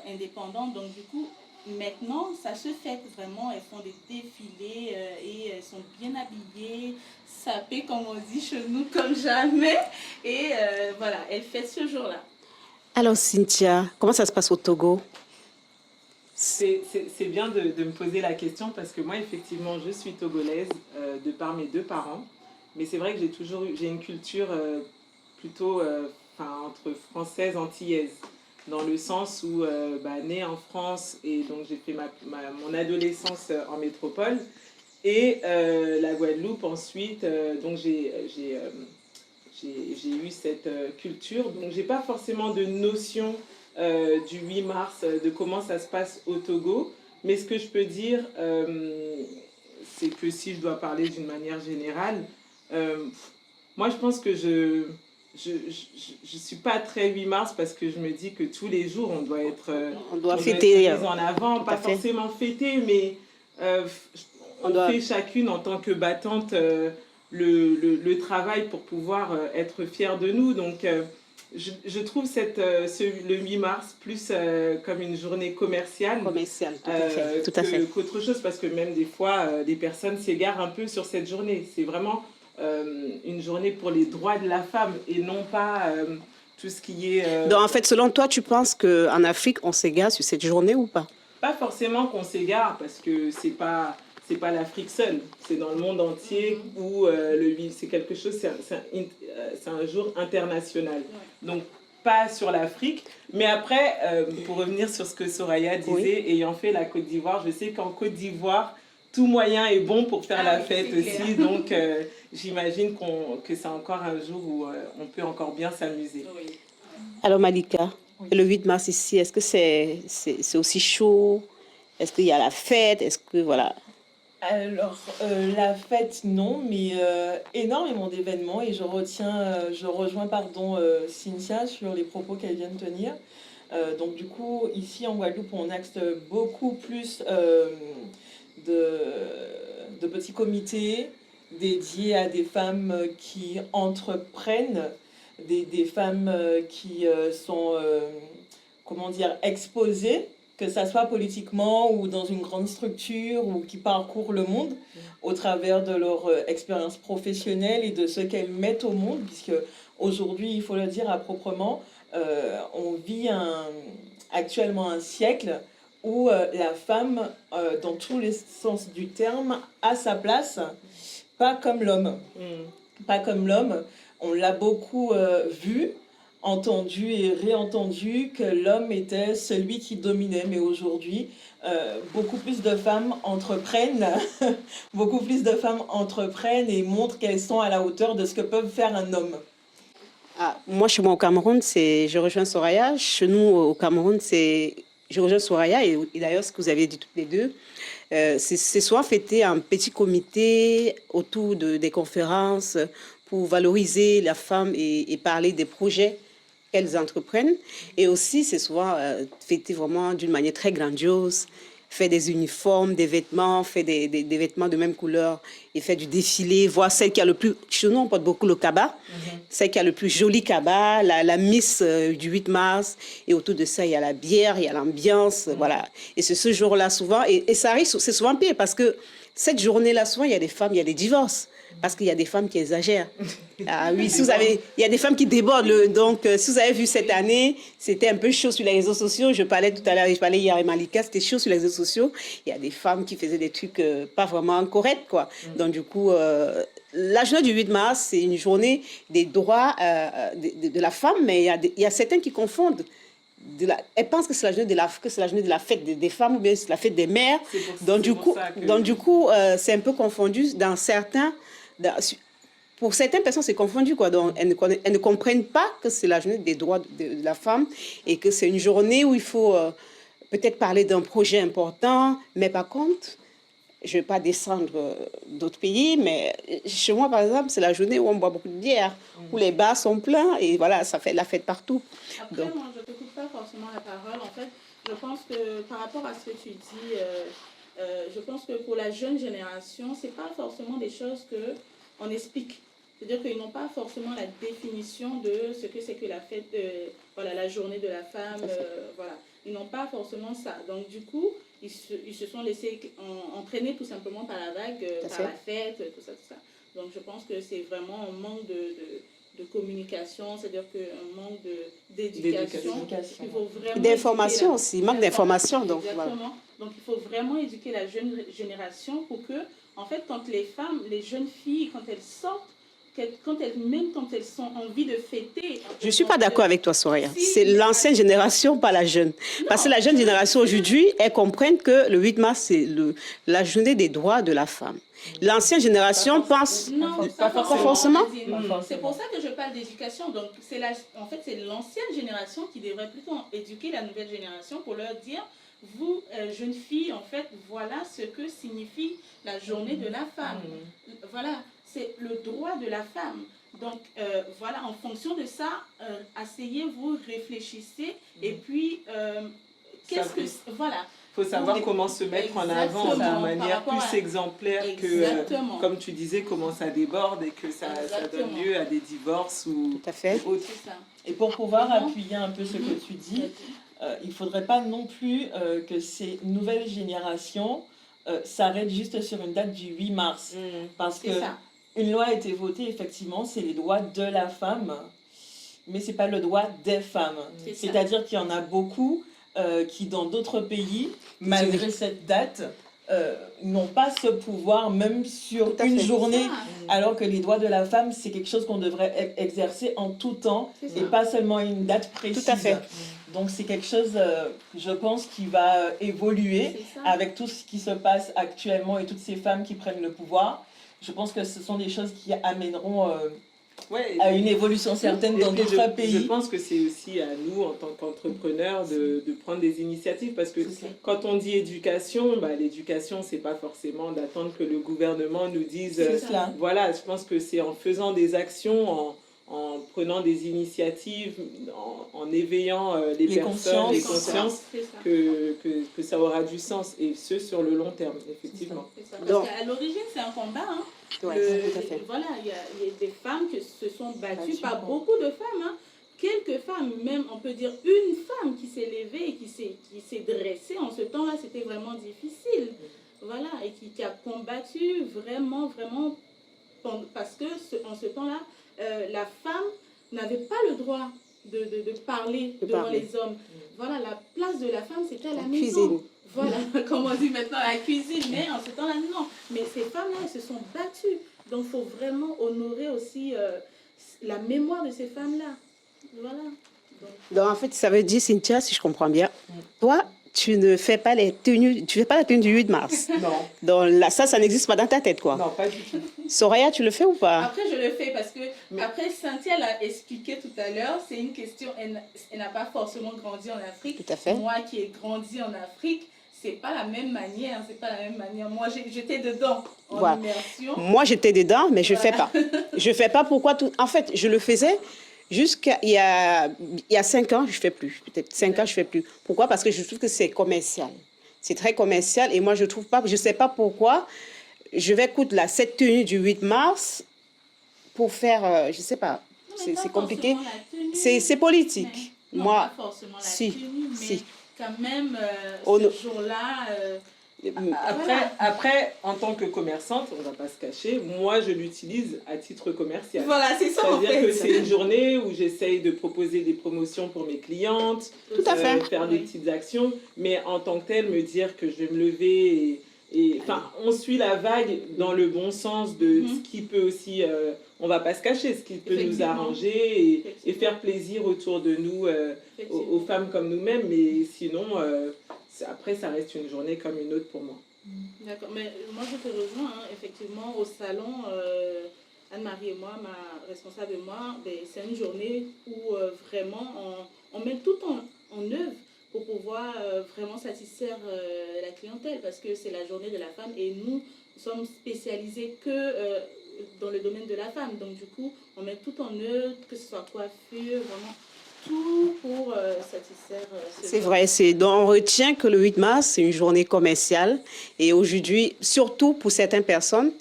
indépendante, donc du coup, maintenant, ça se fait vraiment. Elles font des défilés et elles sont bien habillées, sapées, comme on dit chez nous, comme jamais. Et voilà, elles fêtent ce jour-là. Alors, Cynthia, comment ça se passe au Togo? C'est bien de me poser la question parce que moi, effectivement, je suis togolaise de par mes deux parents. Mais c'est vrai que j'ai une culture plutôt entre française, antillaise. Dans le sens où, née en France, et donc j'ai fait mon adolescence en métropole. Et la Guadeloupe ensuite, donc j'ai eu cette culture. Donc j'ai pas forcément de notion du 8 mars, de comment ça se passe au Togo. Mais ce que je peux dire, c'est que si je dois parler d'une manière générale, moi je pense que je suis pas très 8 mars parce que je me dis que tous les jours on doit fêter, être mis en avant, pas forcément fêter, mais on fait chacune en tant que battante le travail pour pouvoir être fière de nous. Donc je trouve le 8 mars plus comme une journée commerciale qu'autre chose, parce que même des fois des personnes s'égarent un peu sur cette journée. C'est vraiment une journée pour les droits de la femme et non pas tout ce qui est... Donc en fait, selon toi, tu penses qu'en Afrique, on s'égare sur cette journée ou pas? Pas forcément qu'on s'égare, parce que c'est pas l'Afrique seule, c'est dans le monde entier où c'est quelque chose, c'est un jour international. Donc pas sur l'Afrique, mais après, pour revenir sur ce que Soraya disait, ayant fait la Côte d'Ivoire, je sais qu'en Côte d'Ivoire, tout moyen est bon pour faire la fête aussi, donc j'imagine que c'est encore un jour où on peut encore bien s'amuser. Oui. Alors Malika, le 8 mars ici, est-ce que c'est aussi chaud? Est-ce qu'il y a la fête? Est-ce que voilà? Alors, la fête, non, mais énormément d'événements, et je rejoins Cynthia sur les propos qu'elle vient de tenir. Donc du coup, ici en Guadeloupe, on axe beaucoup plus de petits comités dédiés à des femmes qui entreprennent, des femmes qui sont, exposées que ça soit politiquement ou dans une grande structure ou qui parcourent le monde au travers de leur expérience professionnelle et de ce qu'elles mettent au monde, puisque aujourd'hui, il faut le dire à proprement, on vit actuellement un siècle où la femme, dans tous les sens du terme, a sa place, pas comme l'homme. Pas comme l'homme. On l'a beaucoup vu, entendu et réentendu que l'homme était celui qui dominait. Mais aujourd'hui, beaucoup plus de femmes entreprennent, beaucoup plus de femmes entreprennent et montrent qu'elles sont à la hauteur de ce que peuvent faire un homme. Moi, chez moi au Cameroun, je rejoins Soraya. Chez nous au Cameroun, je rejoins Soraya et d'ailleurs ce que vous avez dit toutes les deux. C'est souvent fêté un petit comité autour des conférences pour valoriser la femme et parler des projets qu'elles entreprennent. Et aussi, c'est souvent fêté vraiment d'une manière très grandiose. Fait des uniformes, des vêtements, fait des vêtements de même couleur et fait du défilé, voir celle qui a le plus... Chez nous, on porte beaucoup le kaba, celle qui a le plus joli kaba, la Miss du 8 mars. Et autour de ça, il y a la bière, il y a l'ambiance, voilà. Et c'est ce jour-là souvent, et ça arrive, c'est souvent pire parce que cette journée-là, souvent, il y a des femmes, il y a des divorces. Parce qu'il y a des femmes qui exagèrent. Ah oui, il y a des femmes qui débordent. Donc, si vous avez vu cette année, c'était un peu chaud sur les réseaux sociaux. Je parlais tout à l'heure, je parlais hier avec Malika, c'était chaud sur les réseaux sociaux. Il y a des femmes qui faisaient des trucs pas vraiment corrects, quoi. Donc, du coup, la journée du 8 mars, c'est une journée des droits de la femme, mais il y a certains qui confondent. Elles pensent que c'est la journée de la fête des femmes ou bien c'est la fête des mères. Donc, du coup, c'est un peu confondu dans certains... Pour certaines personnes, c'est confondu, quoi. Donc, elles ne comprennent pas que c'est la journée des droits de la femme et que c'est une journée où il faut peut-être parler d'un projet important. Mais par contre, je ne vais pas descendre d'autres pays, mais chez moi, par exemple, c'est la journée où on boit beaucoup de bière, où les bars sont pleins et voilà, ça fait la fête partout. Après, moi, je ne te coupe pas forcément la parole. En fait, je pense que par rapport à ce que tu dis... je pense que pour la jeune génération, ce n'est pas forcément des choses qu'on explique. C'est-à-dire qu'ils n'ont pas forcément la définition de ce que c'est que la fête, voilà, la journée de la femme. Voilà. Ils n'ont pas forcément ça. Donc, du coup, ils se sont laissés entraîner tout simplement par la vague, par la fête, tout ça, tout ça. Donc, je pense que c'est vraiment un manque de communication, c'est-à-dire qu'un manque d'éducation. D'information aussi, manque d'information. Exactement. Voilà. Donc, il faut vraiment éduquer la jeune génération pour que, en fait, quand les femmes, les jeunes filles, quand elles sortent, même quand elles ont envie de fêter... Je ne suis pas d'accord avec toi, Soraya. C'est l'ancienne génération, pas la jeune. Parce que la jeune génération, aujourd'hui, elles comprennent que le 8 mars, c'est la journée des droits de la femme. L'ancienne génération pense... Non, pas forcément. C'est pour ça que je parle d'éducation. Donc, en fait, c'est l'ancienne génération qui devrait plutôt éduquer la nouvelle génération pour leur dire... Vous, jeunes filles, en fait, voilà ce que signifie la journée de la femme. Voilà, c'est le droit de la femme. Donc, voilà, en fonction de ça, asseyez-vous, réfléchissez, et puis, voilà. Il faut savoir comment se mettre en avant de manière plus exemplaire que, comme tu disais, comment ça déborde et que ça donne lieu à des divorces ou tout à fait. Autres. Et pour pouvoir appuyer un peu ce que tu dis, il ne faudrait pas non plus que ces nouvelles générations s'arrêtent juste sur une date du 8 mars. Parce qu'une loi a été votée, effectivement, c'est les droits de la femme, mais ce n'est pas le droit des femmes. C'est-à-dire qu'il y en a beaucoup qui, dans d'autres pays, malgré cette date, n'ont pas ce pouvoir, même sur une journée, alors que les droits de la femme, c'est quelque chose qu'on devrait exercer en tout temps et pas seulement une date précise. Tout à fait. Donc c'est quelque chose, je pense, qui va évoluer avec tout ce qui se passe actuellement et toutes ces femmes qui prennent le pouvoir. Je pense que ce sont des choses qui amèneront à une évolution certaine dans d'autres pays. Je pense que c'est aussi à nous, en tant qu'entrepreneurs, de prendre des initiatives. Parce que quand on dit éducation, l'éducation, c'est pas forcément d'attendre que le gouvernement nous dise... Voilà, je pense que c'est en faisant des actions, en prenant des initiatives, en éveillant les personnes, les consciences, que ça aura du sens, et ce, sur le long terme, effectivement. Parce qu'à l'origine, c'est un combat. Voilà, il y a des femmes qui se sont battues, pas beaucoup de femmes, quelques femmes, même on peut dire une femme qui s'est levée et qui s'est dressée en ce temps-là, c'était vraiment difficile. Voilà, et qui a combattu vraiment, vraiment, parce que en ce temps-là, la femme n'avait pas le droit de parler devant les hommes. Voilà, la place de la femme, c'était à la maison. Cuisine. Voilà, comme on dit maintenant, la cuisine. Mais en ce temps-là, non. Mais ces femmes-là, elles se sont battues. Donc, il faut vraiment honorer aussi la mémoire de ces femmes-là. Voilà. Donc, en fait, ça veut dire, Cynthia, si je comprends bien, toi, tu ne fais pas la tenue du 8 mars. Non. Donc là, ça n'existe pas dans ta tête, quoi. Non, pas du tout. Soraya, tu le fais ou pas? Après, je le fais parce que, après, Cynthia l'a expliqué tout à l'heure, c'est une question, elle n'a pas forcément grandi en Afrique. Tout à fait. Moi qui ai grandi en Afrique, c'est pas la même manière, Moi, j'étais dedans, en immersion. Moi, j'étais dedans, mais je ne fais pas. Je ne fais pas pourquoi En fait, je le faisais jusqu'à il y a 5 ans, je ne fais plus. Peut-être 5 ans, je ne fais plus. Pourquoi? Parce que je trouve que c'est commercial. C'est très commercial et moi, je ne sais pas pourquoi je vais coudre cette tenue du 8 mars pour faire, je ne sais pas, c'est compliqué. C'est politique. Non, moi, pas forcément la si, tenue, mais si. quand même, ce jour-là... Après, en tant que commerçante, on ne va pas se cacher, moi je l'utilise à titre commercial. Voilà, c'est ça en fait. C'est-à-dire que c'est une journée où j'essaye de proposer des promotions pour mes clientes, tout à fait. Faire des petites actions, mais en tant que telle, me dire que je vais me lever enfin, on suit la vague dans le bon sens de ce qui peut aussi, on ne va pas se cacher, ce qui peut nous arranger et faire plaisir autour de nous, aux femmes comme nous-mêmes, mais sinon... après, ça reste une journée comme une autre pour moi. D'accord, mais moi je te rejoins, effectivement, au salon, Anne-Marie et moi, ma responsable et moi, c'est une journée où vraiment on met tout en œuvre pour pouvoir vraiment satisfaire la clientèle, parce que c'est la journée de la femme et nous sommes spécialisés que dans le domaine de la femme. Donc du coup, on met tout en œuvre, que ce soit coiffure, vraiment... tout pour satisfaire c'est vrai, donc on retient que le 8 mars, c'est une journée commerciale. Et aujourd'hui, surtout pour certaines personnes,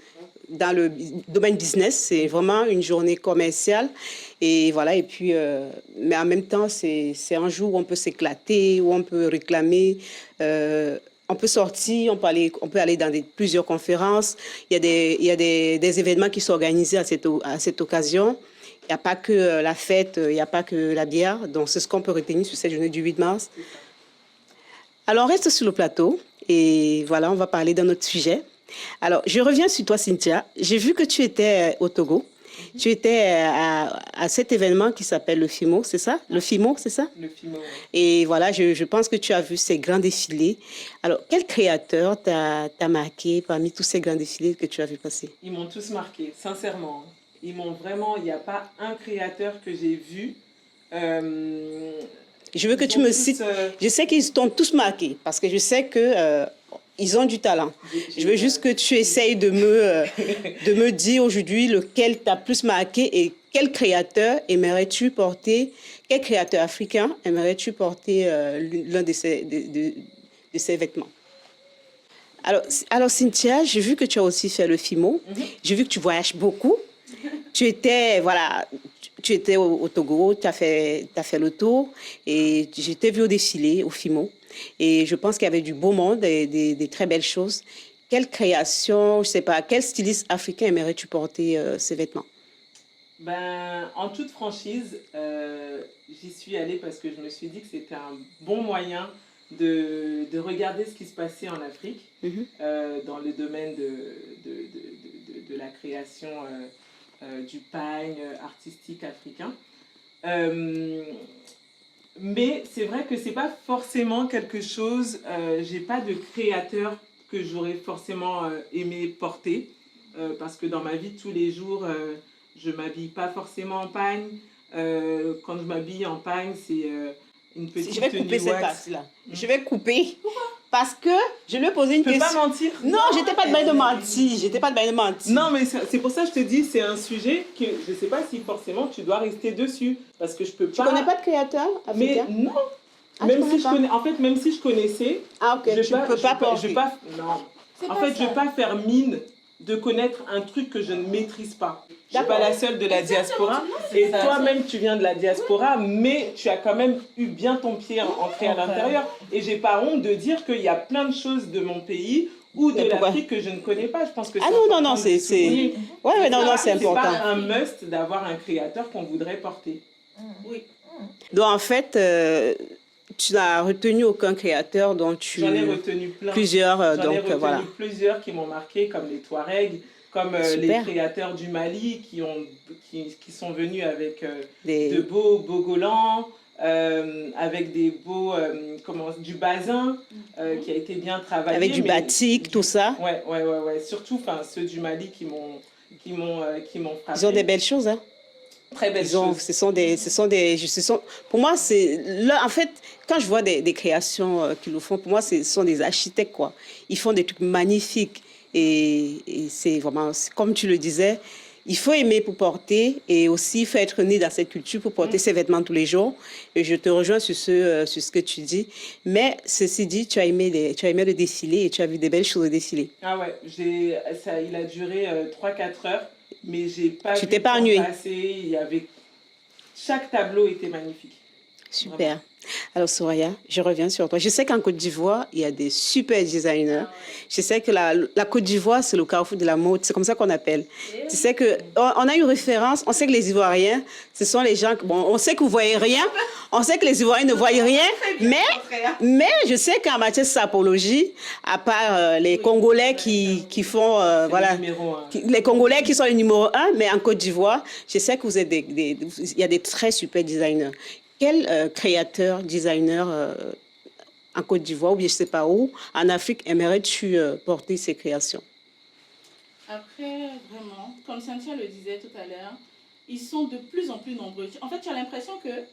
dans le domaine business, c'est vraiment une journée commerciale. Et voilà, et puis, mais en même temps, c'est un jour où on peut s'éclater, où on peut réclamer. On peut sortir, on peut aller dans plusieurs conférences. Il y a des événements qui sont organisés à cette occasion. Il n'y a pas que la fête, il n'y a pas que la bière. Donc, c'est ce qu'on peut retenir sur cette journée du 8 mars. Alors, on reste sur le plateau. Et voilà, on va parler d'un autre sujet. Alors, je reviens sur toi, Cynthia. J'ai vu que tu étais au Togo. Tu étais à cet événement qui s'appelle le FIMO, c'est ça? Le FIMO, c'est ça? Le FIMO, oui. Et voilà, je pense que tu as vu ces grands défilés. Alors, quel créateur t'a marqué parmi tous ces grands défilés que tu as vu passer? Ils m'ont tous marqué, sincèrement. Ils m'ont vraiment... Il n'y a pas un créateur que j'ai vu. Je veux que tu me cites... Je sais qu'ils t'ont tous marqué parce que je sais que... ils ont du talent. Je veux juste que tu essayes de me dire aujourd'hui lequel t'a plus marqué et quel créateur aimerais-tu porter, quel créateur africain aimerais-tu porter l'un de ces vêtements. Alors Cynthia, j'ai vu que tu as aussi fait le FIMO. J'ai vu que tu voyages beaucoup. Tu étais au Togo, tu as fait le tour et je t'ai vu au défilé, au FIMO. Et je pense qu'il y avait du beau monde et des très belles choses. Quelle création, je ne sais pas, quel styliste africain aimerais-tu porter ces vêtements? En toute franchise, j'y suis allée parce que je me suis dit que c'était un bon moyen de regarder ce qui se passait en Afrique dans le domaine de la création du pagne artistique africain. Mais c'est vrai que c'est pas forcément quelque chose, j'ai pas de créateur que j'aurais forcément aimé porter, parce que dans ma vie de tous les jours, je m'habille pas forcément en pagne. Quand je m'habille en pagne, c'est une petite tenue wax. Je vais couper cette partie-là. Je vais couper. Parce que je lui ai posé une question. Tu peux pas mentir. Non, j'étais pas de bain de mentir. J'étais pas de bain de mentir. Non, mais c'est pour ça que je te dis, c'est un sujet que je sais pas si forcément tu dois rester dessus. Parce que je peux pas... Tu connais pas de créateur africain? Mais non. Même si je connaissais... Ah, ok, je peux pas. Non. En fait, je vais pas faire mine de connaître un truc que je ne maîtrise pas. Je ne suis pas la seule de la diaspora. Et toi-même, tu viens de la diaspora, mais tu as quand même eu bien ton pied ancré à l'intérieur. Et j'ai pas honte de dire qu'il y a plein de choses de mon pays ou de l'Afrique que je ne connais pas. Je pense que non, c'est... Ouais, non, c'est important. C'est pas un must d'avoir un créateur qu'on voudrait porter. Oui. Donc, en fait... tu n'as retenu aucun créateur dont tu... J'en ai retenu plein. Plusieurs, J'en ai retenu plusieurs qui m'ont marqué, comme les Touaregs, comme les créateurs du Mali qui sont venus avec de beaux Bogolans, avec des beaux... du basin qui a été bien travaillé. Avec du batik, tout ça. Ouais. Surtout ceux du Mali qui m'ont frappé. Ils ont des belles choses, hein. Très belles choses. Pour moi, en fait, quand je vois des créations qu'ils le font, pour moi, ce sont des architectes, quoi. Ils font des trucs magnifiques. Et c'est vraiment, comme tu le disais, il faut aimer pour porter et aussi il faut être né dans cette culture pour porter ses vêtements tous les jours. Et je te rejoins sur ce que tu dis. Mais ceci dit, tu as aimé le défilé et tu as vu des belles choses au défilé. Ah ouais, il a duré 3-4 heures. Mais j'ai pas tu t'es pas ennuyé. Chaque tableau était magnifique. Super. Vraiment. Alors Soraya, je reviens sur toi. Je sais qu'en Côte d'Ivoire, il y a des super designers. Je sais que la Côte d'Ivoire, c'est le carrefour de la mode. C'est comme ça qu'on appelle. Tu sais que on a une référence. On sait que les Ivoiriens, ce sont les gens... Bon, on sait que vous voyez rien. On sait que les Ivoiriens ne voient rien. Mais je sais qu'en matière de sapologie, à part les Congolais qui font... voilà, les Congolais qui sont les numéro 1, mais en Côte d'Ivoire, je sais que vous êtes il y a des très super designers. Quel créateur, designer en Côte d'Ivoire, ou bien je ne sais pas où, en Afrique, aimerais-tu porter ces créations? Après, vraiment, comme Cynthia le disait tout à l'heure, ils sont de plus en plus nombreux. En fait, tu as l'impression que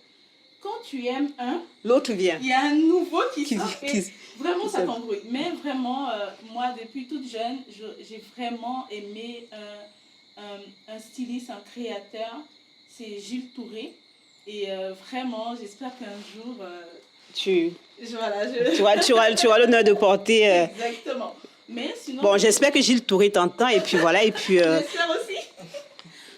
quand tu aimes un, l'autre vient. Il y a un nouveau qui sort et vraiment ça t'embrouille. Mais vraiment, moi, depuis toute jeune, j'ai vraiment aimé un styliste, un créateur, c'est Gilles Touré. Et vraiment, j'espère qu'un jour... tu auras l'honneur de porter... Exactement. Mais sinon... Bon, j'espère que Gilles Touré t'entend et puis voilà. Et puis, j'espère aussi.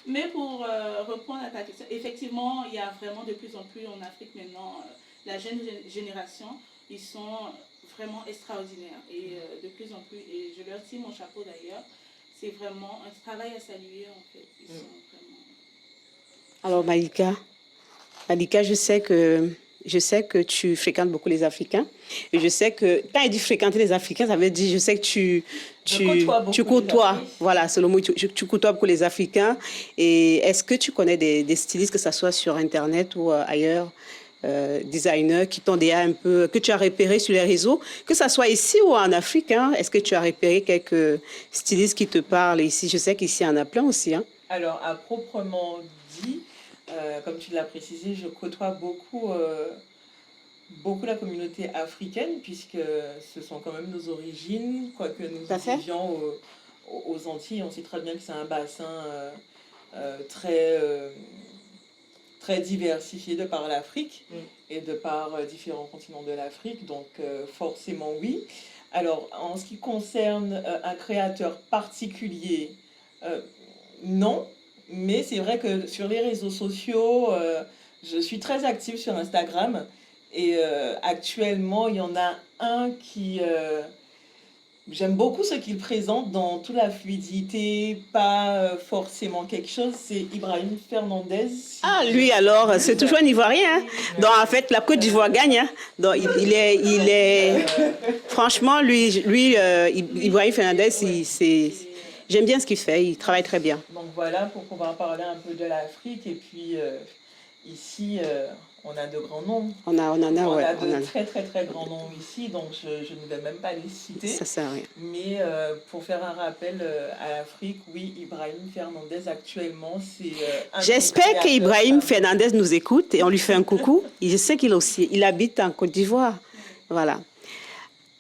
Mais pour reprendre à ta question, effectivement, il y a vraiment de plus en plus en Afrique maintenant, la jeune génération, ils sont vraiment extraordinaires. Et de plus en plus, et je leur tire mon chapeau d'ailleurs, c'est vraiment un travail à saluer en fait. Ils sont vraiment... Alors Malika, je sais que tu fréquentes beaucoup les Africains. Et je sais que, quand il dit fréquenter les Africains, ça veut dire, je sais que tu côtoies. Voilà, c'est le mot, tu côtoies beaucoup les Africains. Et est-ce que tu connais des stylistes, que ce soit sur Internet ou ailleurs, designers qui t'ont déjà un peu, que tu as repéré sur les réseaux, que ce soit ici ou en Afrique, hein, est-ce que tu as repéré quelques stylistes qui te parlent ici? Je sais qu'ici, il y en a plein aussi. Hein. Alors, à proprement dit, comme tu l'as précisé, je côtoie beaucoup la communauté africaine, puisque ce sont quand même nos origines, quoique nous vivions aux Antilles. On sait très bien que c'est un bassin très diversifié de par l'Afrique et de par différents continents de l'Afrique, donc forcément oui. Alors, en ce qui concerne un créateur particulier, non. Mais c'est vrai que sur les réseaux sociaux, je suis très active sur Instagram. Et actuellement, il y en a un qui... j'aime beaucoup ce qu'il présente dans toute la fluidité, pas forcément quelque chose. C'est Ibrahim Fernandez. Ah, lui alors, c'est toujours un Ivoirien. Hein. Donc en fait, la Côte d'Ivoire gagne. Hein. Donc il est franchement, lui Ibrahim Fernandez, j'aime bien ce qu'il fait, il travaille très bien. Donc voilà, pour pouvoir parler un peu de l'Afrique. Et puis ici, on a de grands noms. On a de très très très grands noms ici, donc je ne vais même pas les citer. Ça sert à rien. Mais pour faire un rappel à l'Afrique, oui, Ibrahim Fernandez actuellement, c'est... J'espère qu'Ibrahim Fernandez nous écoute et on lui fait un coucou. Je sais qu'il habite en Côte d'Ivoire. Voilà.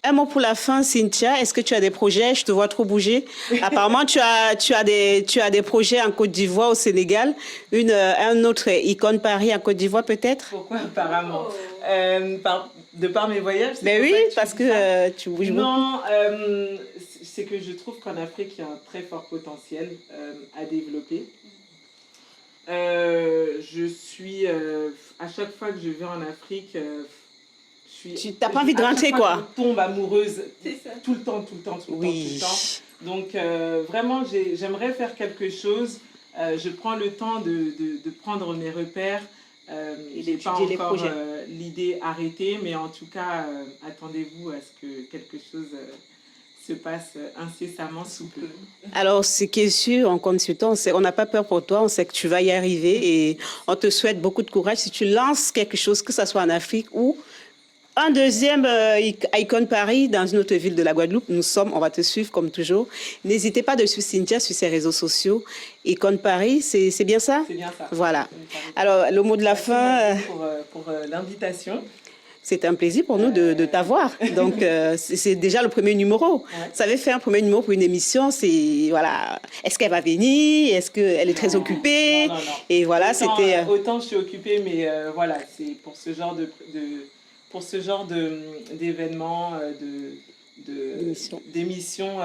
Un mot pour la fin, Cynthia. Est-ce que tu as des projets? Je te vois trop bouger. Apparemment, tu as des projets en Côte d'Ivoire, au Sénégal. Un autre icône Paris en Côte d'Ivoire, peut-être? Pourquoi apparemment de par mes voyages? Mais oui, parce que tu bouges beaucoup. Non, c'est que je trouve qu'en Afrique, il y a un très fort potentiel à développer. Je suis, à chaque fois que je vais en Afrique, tu n'as pas envie de rentrer, quoi. Je tombe amoureuse tout le temps. Donc, vraiment, j'aimerais faire quelque chose. Je prends le temps de prendre mes repères. Je n'ai pas encore l'idée arrêtée, mais en tout cas, attendez-vous à ce que quelque chose se passe incessamment sous peu. Alors, ce qui est sûr, en compte sur toi, on n'a pas peur pour toi, on sait que tu vas y arriver et on te souhaite beaucoup de courage. Si tu lances quelque chose, que ce soit en Afrique ou un deuxième Icon Paris dans une autre ville de la Guadeloupe, on va te suivre comme toujours. N'hésitez pas de suivre Cynthia sur ses réseaux sociaux. Icon Paris, c'est bien ça? C'est bien ça. Voilà. Alors, le mot de la fin. Pour l'invitation. C'est un plaisir pour nous de t'avoir. Donc, c'est déjà le premier numéro. Ouais. Vous savez, faire un premier numéro pour une émission, c'est, voilà, est-ce qu'elle va venir? Est-ce qu'elle est très occupée? Non. Et voilà, c'était... Autant je suis occupée, mais voilà, c'est pour ce genre d'événements, d'émissions,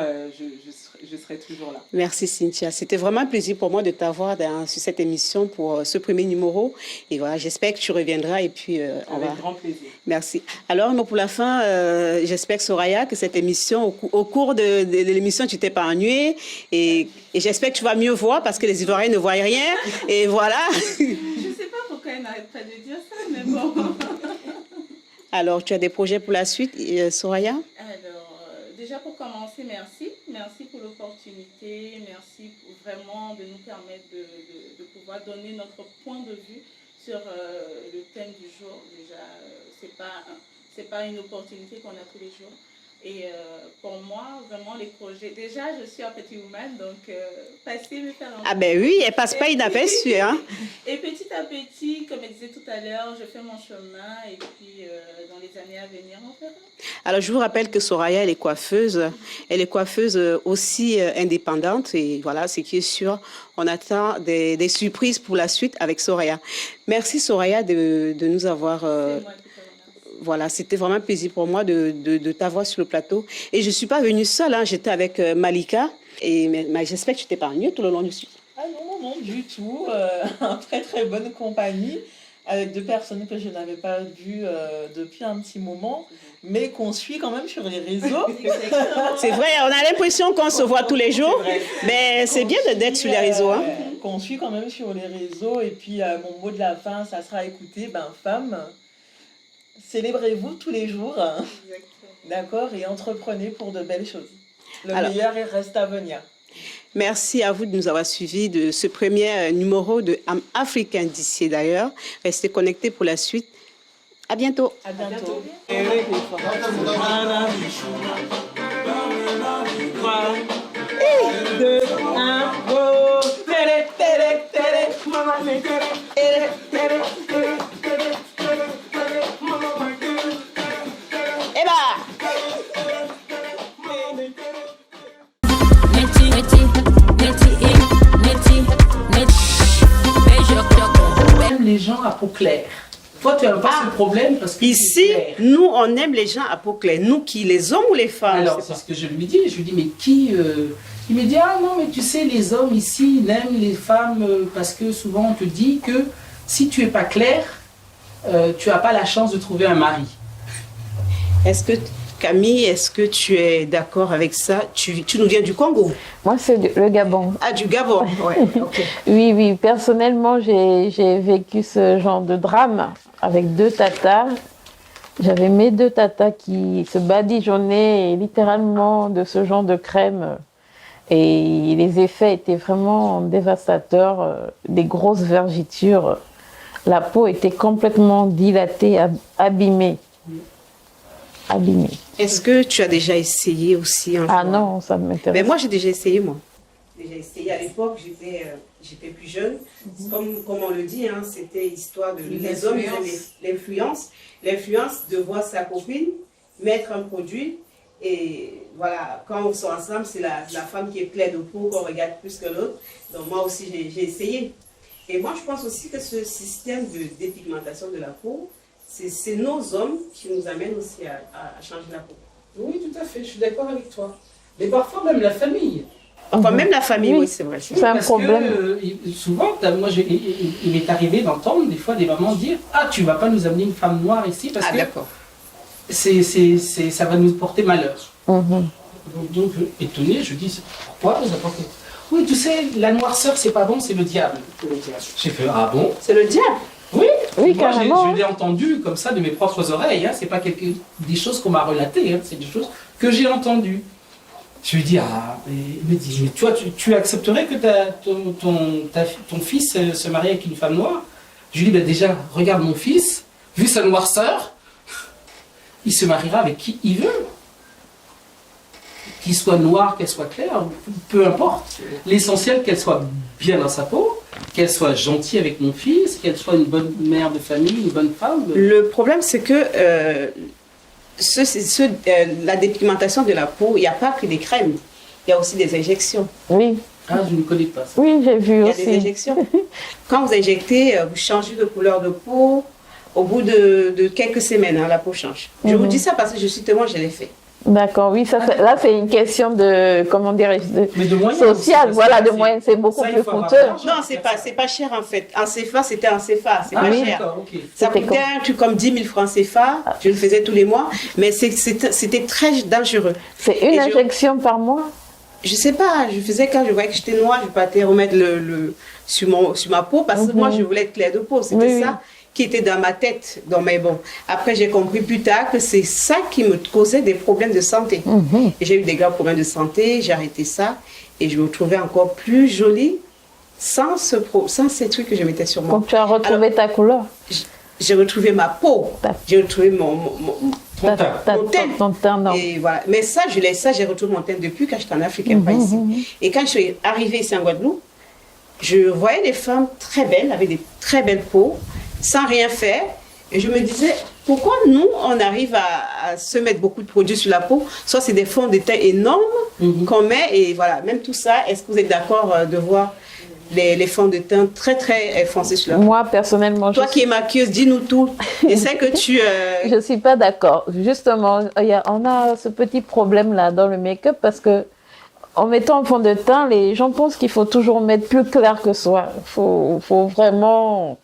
je serai toujours là. Merci Cynthia. C'était vraiment un plaisir pour moi de t'avoir sur cette émission pour ce premier numéro. Et voilà, j'espère que tu reviendras et puis Avec grand plaisir. Merci. Alors, pour la fin, j'espère que Soraya, que cette émission, au cours de l'émission, tu t'es pas ennuyée et j'espère que tu vas mieux voir parce que les Ivoiriens ne voient rien. Et voilà. Je sais pas pourquoi elle n'arrête pas de dire ça, mais bon. Alors, tu as des projets pour la suite, Soraya? Alors, déjà pour commencer, merci. Merci pour l'opportunité. Merci vraiment de nous permettre de pouvoir donner notre point de vue sur le thème du jour. Déjà, c'est pas une opportunité qu'on a tous les jours. Et pour moi, vraiment, les projets... Déjà, je suis un petit woman, donc passer me faire un... Ah ben oui, elle passe pas inaperçue, hein. Et petit à petit, comme elle disait tout à l'heure, je fais mon chemin et puis dans les années à venir, on verra. Alors, je vous rappelle que Soraya, elle est coiffeuse. Elle est coiffeuse aussi indépendante. Et voilà, ce qui est sûr, on attend des surprises pour la suite avec Soraya. Merci Soraya de nous avoir... Voilà, c'était vraiment un plaisir pour moi de t'avoir sur le plateau. Et je ne suis pas venue seule, hein, j'étais avec Malika. Mais j'espère que tu t'es pas ennuyée tout le long du sujet. Ah non, du tout. En très très bonne compagnie, avec deux personnes que je n'avais pas vues depuis un petit moment, mais qu'on suit quand même sur les réseaux. C'est vrai, on a l'impression qu'on se voit tous les jours, mais c'est bien d'être sur les réseaux. Hein. Qu'on suit quand même sur les réseaux. Et puis mon mot de la fin, ça sera écoutez, femmes, célébrez-vous tous les jours, d'accord, et entreprenez pour de belles choses. Le meilleur reste à venir. Merci à vous de nous avoir suivis de ce premier numéro de Am Africain d'ici d'ailleurs. Restez connectés pour la suite. À bientôt. À bientôt. Les gens à peau claire. Toi, tu n'as pas ce problème parce que ici, nous, on aime les gens à peau claire. Nous qui, les hommes ou les femmes? Alors, c'est ce que je lui dis. Je lui dis, mais qui Il me dit, ah non, mais tu sais, les hommes ici, ils aiment les femmes parce que souvent, on te dit que si tu n'es pas clair, tu n'as pas la chance de trouver un mari. Est-ce que... Camille, est-ce que tu es d'accord avec ça? Tu nous viens du Congo? Moi, c'est le Gabon. Ah, du Gabon, ouais. Okay. Oui. Personnellement, j'ai vécu ce genre de drame avec deux tatas. J'avais mes deux tatas qui se badigeonnaient littéralement de ce genre de crème. Et les effets étaient vraiment dévastateurs. Des grosses vergetures. La peau était complètement dilatée, abîmée. Est-ce que tu as déjà essayé aussi un jour? Non, ça m'intéresse. Mais moi, j'ai déjà essayé, moi. J'ai essayé à l'époque, j'étais plus jeune. Comme on le dit, hein, c'était histoire de... Les hommes, l'influence. L'influence de voir sa copine mettre un produit. Et voilà, quand on sort ensemble, c'est la femme qui est pleine de peau qu'on regarde plus que l'autre. Donc moi aussi, j'ai essayé. Et moi, je pense aussi que ce système de dépigmentation de la peau, c'est nos hommes qui nous amènent aussi à changer la peau. Oui, tout à fait, je suis d'accord avec toi. Mais parfois même la famille. Enfin, même la famille, oui, c'est vrai. C'est un Parce problème. que souvent, moi, il m'est arrivé d'entendre des fois des mamans dire « Ah, tu vas pas nous amener une femme noire ici parce que d'accord. ça va nous porter malheur. Mhm. Donc, étonné, je dis « Pourquoi vous apportez ?» Oui, tu sais, la noirceur, c'est pas bon, c'est le diable. J'ai fait « Ah bon ?» C'est le diable. Oui, Oui, moi, carrément. je l'ai entendu comme ça de mes propres oreilles. Hein. C'est pas des choses qu'on m'a relatées, hein. C'est des choses que j'ai entendues. Je lui dis, ah, il me dit, mais toi, tu accepterais que ton fils se marie avec une femme noire? Je lui dis, ben déjà, regarde mon fils, vu sa noirceur, il se mariera avec qui il veut. Qu'il soit noir, qu'elle soit claire, peu importe. L'essentiel, qu'elle soit bien dans sa peau, qu'elle soit gentille avec mon fils, qu'elle soit une bonne mère de famille, une bonne femme. Le problème, c'est que la dépigmentation de la peau, il n'y a pas que des crèmes, il y a aussi des injections. Oui. Ah, je ne connais pas ça. Oui, j'ai vu Il y a aussi. des injections. Quand vous injectez, vous changez de couleur de peau. Au bout de quelques semaines, hein, la peau change. Je vous dis ça parce que je suis témoin, je l'ai fait. D'accord, oui, ça, là c'est une question de, comment dirais-je, de moyens sociale, aussi, voilà, de c'est- moyens, c'est beaucoup ça, il plus faut avoir coûteux. l'argent. Non, c'est pas cher en fait. En CFA, c'était en CFA, c'est Ah pas oui, cher. d'accord, ok. Ça C'était coûtait un truc comme 10 000 francs CFA, je le faisais tous les mois, mais c'était très dangereux. C'est une Et injection par mois? Je sais pas, je faisais quand je voyais que j'étais noire, je partais remettre sur ma peau parce que moi je voulais être claire de peau, c'était Oui, oui. ça qui était dans ma tête. Donc, mais bon, après j'ai compris plus tard que c'est ça qui me causait des problèmes de santé. Et j'ai eu des graves problèmes de santé, j'ai arrêté ça et je me trouvais encore plus jolie sans ces trucs que je mettais sur moi. Donc tu as retrouvé ta couleur? J'ai retrouvé ma peau, j'ai retrouvé mon Ton teint, non. et voilà. Mais ça, j'ai retrouvé mon teint depuis quand j'étais en Afrique, pas ici. Et quand je suis arrivée ici en Guadeloupe, je voyais des femmes très belles, avec des très belles peaux, sans rien faire. Et je me disais, pourquoi nous, on arrive à se mettre beaucoup de produits sur la peau? Soit c'est des fonds de teint énormes qu'on met, et voilà, même tout ça, est-ce que vous êtes d'accord de voir les fonds de teint très très foncés sur la peau? Moi, personnellement, Toi qui es maquilleuse, dis-nous tout. Et c'est que tu... Je ne suis pas d'accord. Justement, on a ce petit problème-là dans le make-up parce que en mettant un fond de teint, les gens pensent qu'il faut toujours mettre plus clair que soi. Faut vraiment...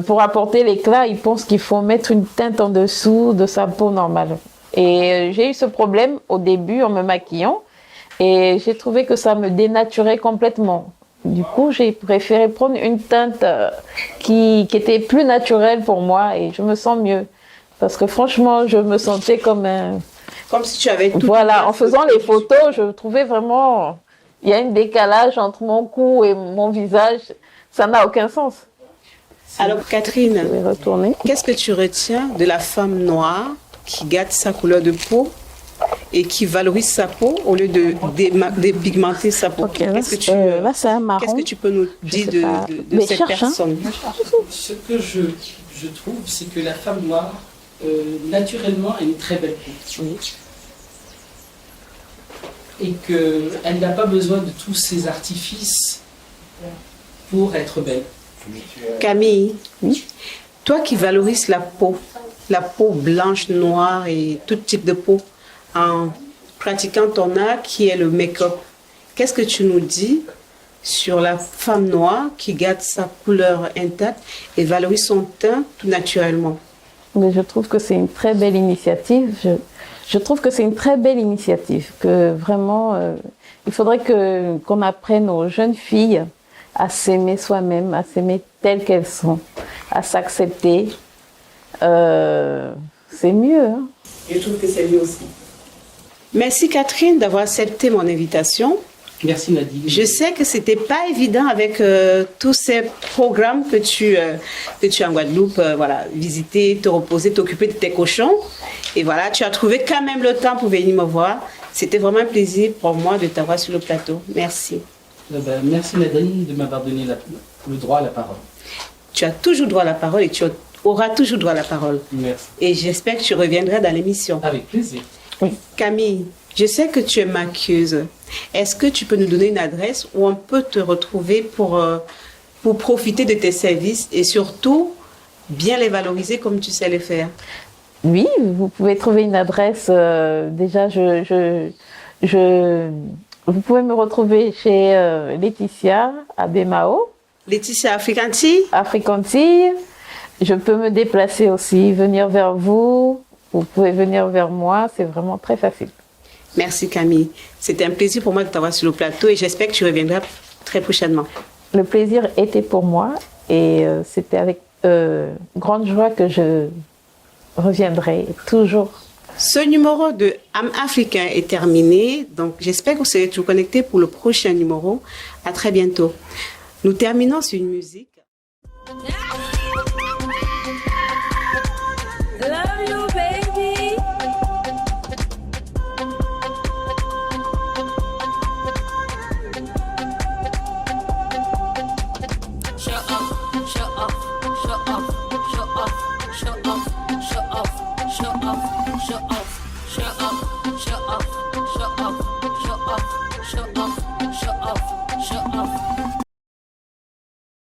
pour apporter l'éclat, ils pensent qu'il faut mettre une teinte en dessous de sa peau normale. Et j'ai eu ce problème au début en me maquillant et j'ai trouvé que ça me dénaturait complètement. Du coup, j'ai préféré prendre une teinte qui était plus naturelle pour moi et je me sens mieux. Parce que franchement, je me sentais comme un... Comme si tu avais tout... Voilà, en faisant les photos, je trouvais vraiment... Il y a un décalage entre mon cou et mon visage. Ça n'a aucun sens. Alors Catherine, Je vais retourner. qu'est-ce que tu retiens de la femme noire qui garde sa couleur de peau et qui valorise sa peau au lieu de dépigmenter sa peau? Ok, là, Qu'est-ce que là, c'est un marron. qu'est-ce que tu peux nous dire sais pas. de Mais cette cherche, hein. personne? Ce que je trouve, c'est que la femme noire, naturellement, a une très belle peau. Et qu'elle n'a pas besoin de tous ces artifices pour être belle. Camille, toi qui valorises la peau blanche, noire et tout type de peau, en pratiquant ton art qui est le make-up, qu'est-ce que tu nous dis sur la femme noire qui garde sa couleur intacte et valorise son teint tout naturellement? Mais je trouve que c'est une très belle initiative. Je trouve que c'est une très belle initiative. Que vraiment, il faudrait qu'on apprenne aux jeunes filles à s'aimer soi-même, à s'aimer telles qu'elles sont, à s'accepter. C'est mieux. Hein. Je trouve que c'est mieux aussi. Merci Catherine d'avoir accepté mon invitation. Merci Nadine. Je sais que c'était pas évident avec tous ces programmes que tu as en Guadeloupe, voilà, visiter, te reposer, t'occuper de tes cochons. Et voilà, tu as trouvé quand même le temps pour venir me voir. C'était vraiment un plaisir pour moi de t'avoir sur le plateau. Merci. Merci Nadine de m'avoir donné le droit à la parole. Tu as toujours droit à la parole et tu auras toujours droit à la parole. Merci. Et j'espère que tu reviendras dans l'émission. Avec plaisir. Camille, je sais que tu es maquilleuse. Est-ce que tu peux nous donner une adresse où on peut te retrouver pour profiter de tes services et surtout bien les valoriser comme tu sais les faire? Oui, vous pouvez trouver une adresse. Déjà, je Vous pouvez me retrouver chez Laetitia à Bemao. Laetitia Africantille. Africantille. Je peux me déplacer aussi, venir vers vous. Vous pouvez venir vers moi, c'est vraiment très facile. Merci Camille. C'était un plaisir pour moi de t'avoir sur le plateau et j'espère que tu reviendras très prochainement. Le plaisir était pour moi et c'était avec grande joie que je reviendrai toujours. Ce numéro de Âme Africain est terminé, donc j'espère que vous serez toujours connectés pour le prochain numéro. À très bientôt. Nous terminons sur une musique. Yeah.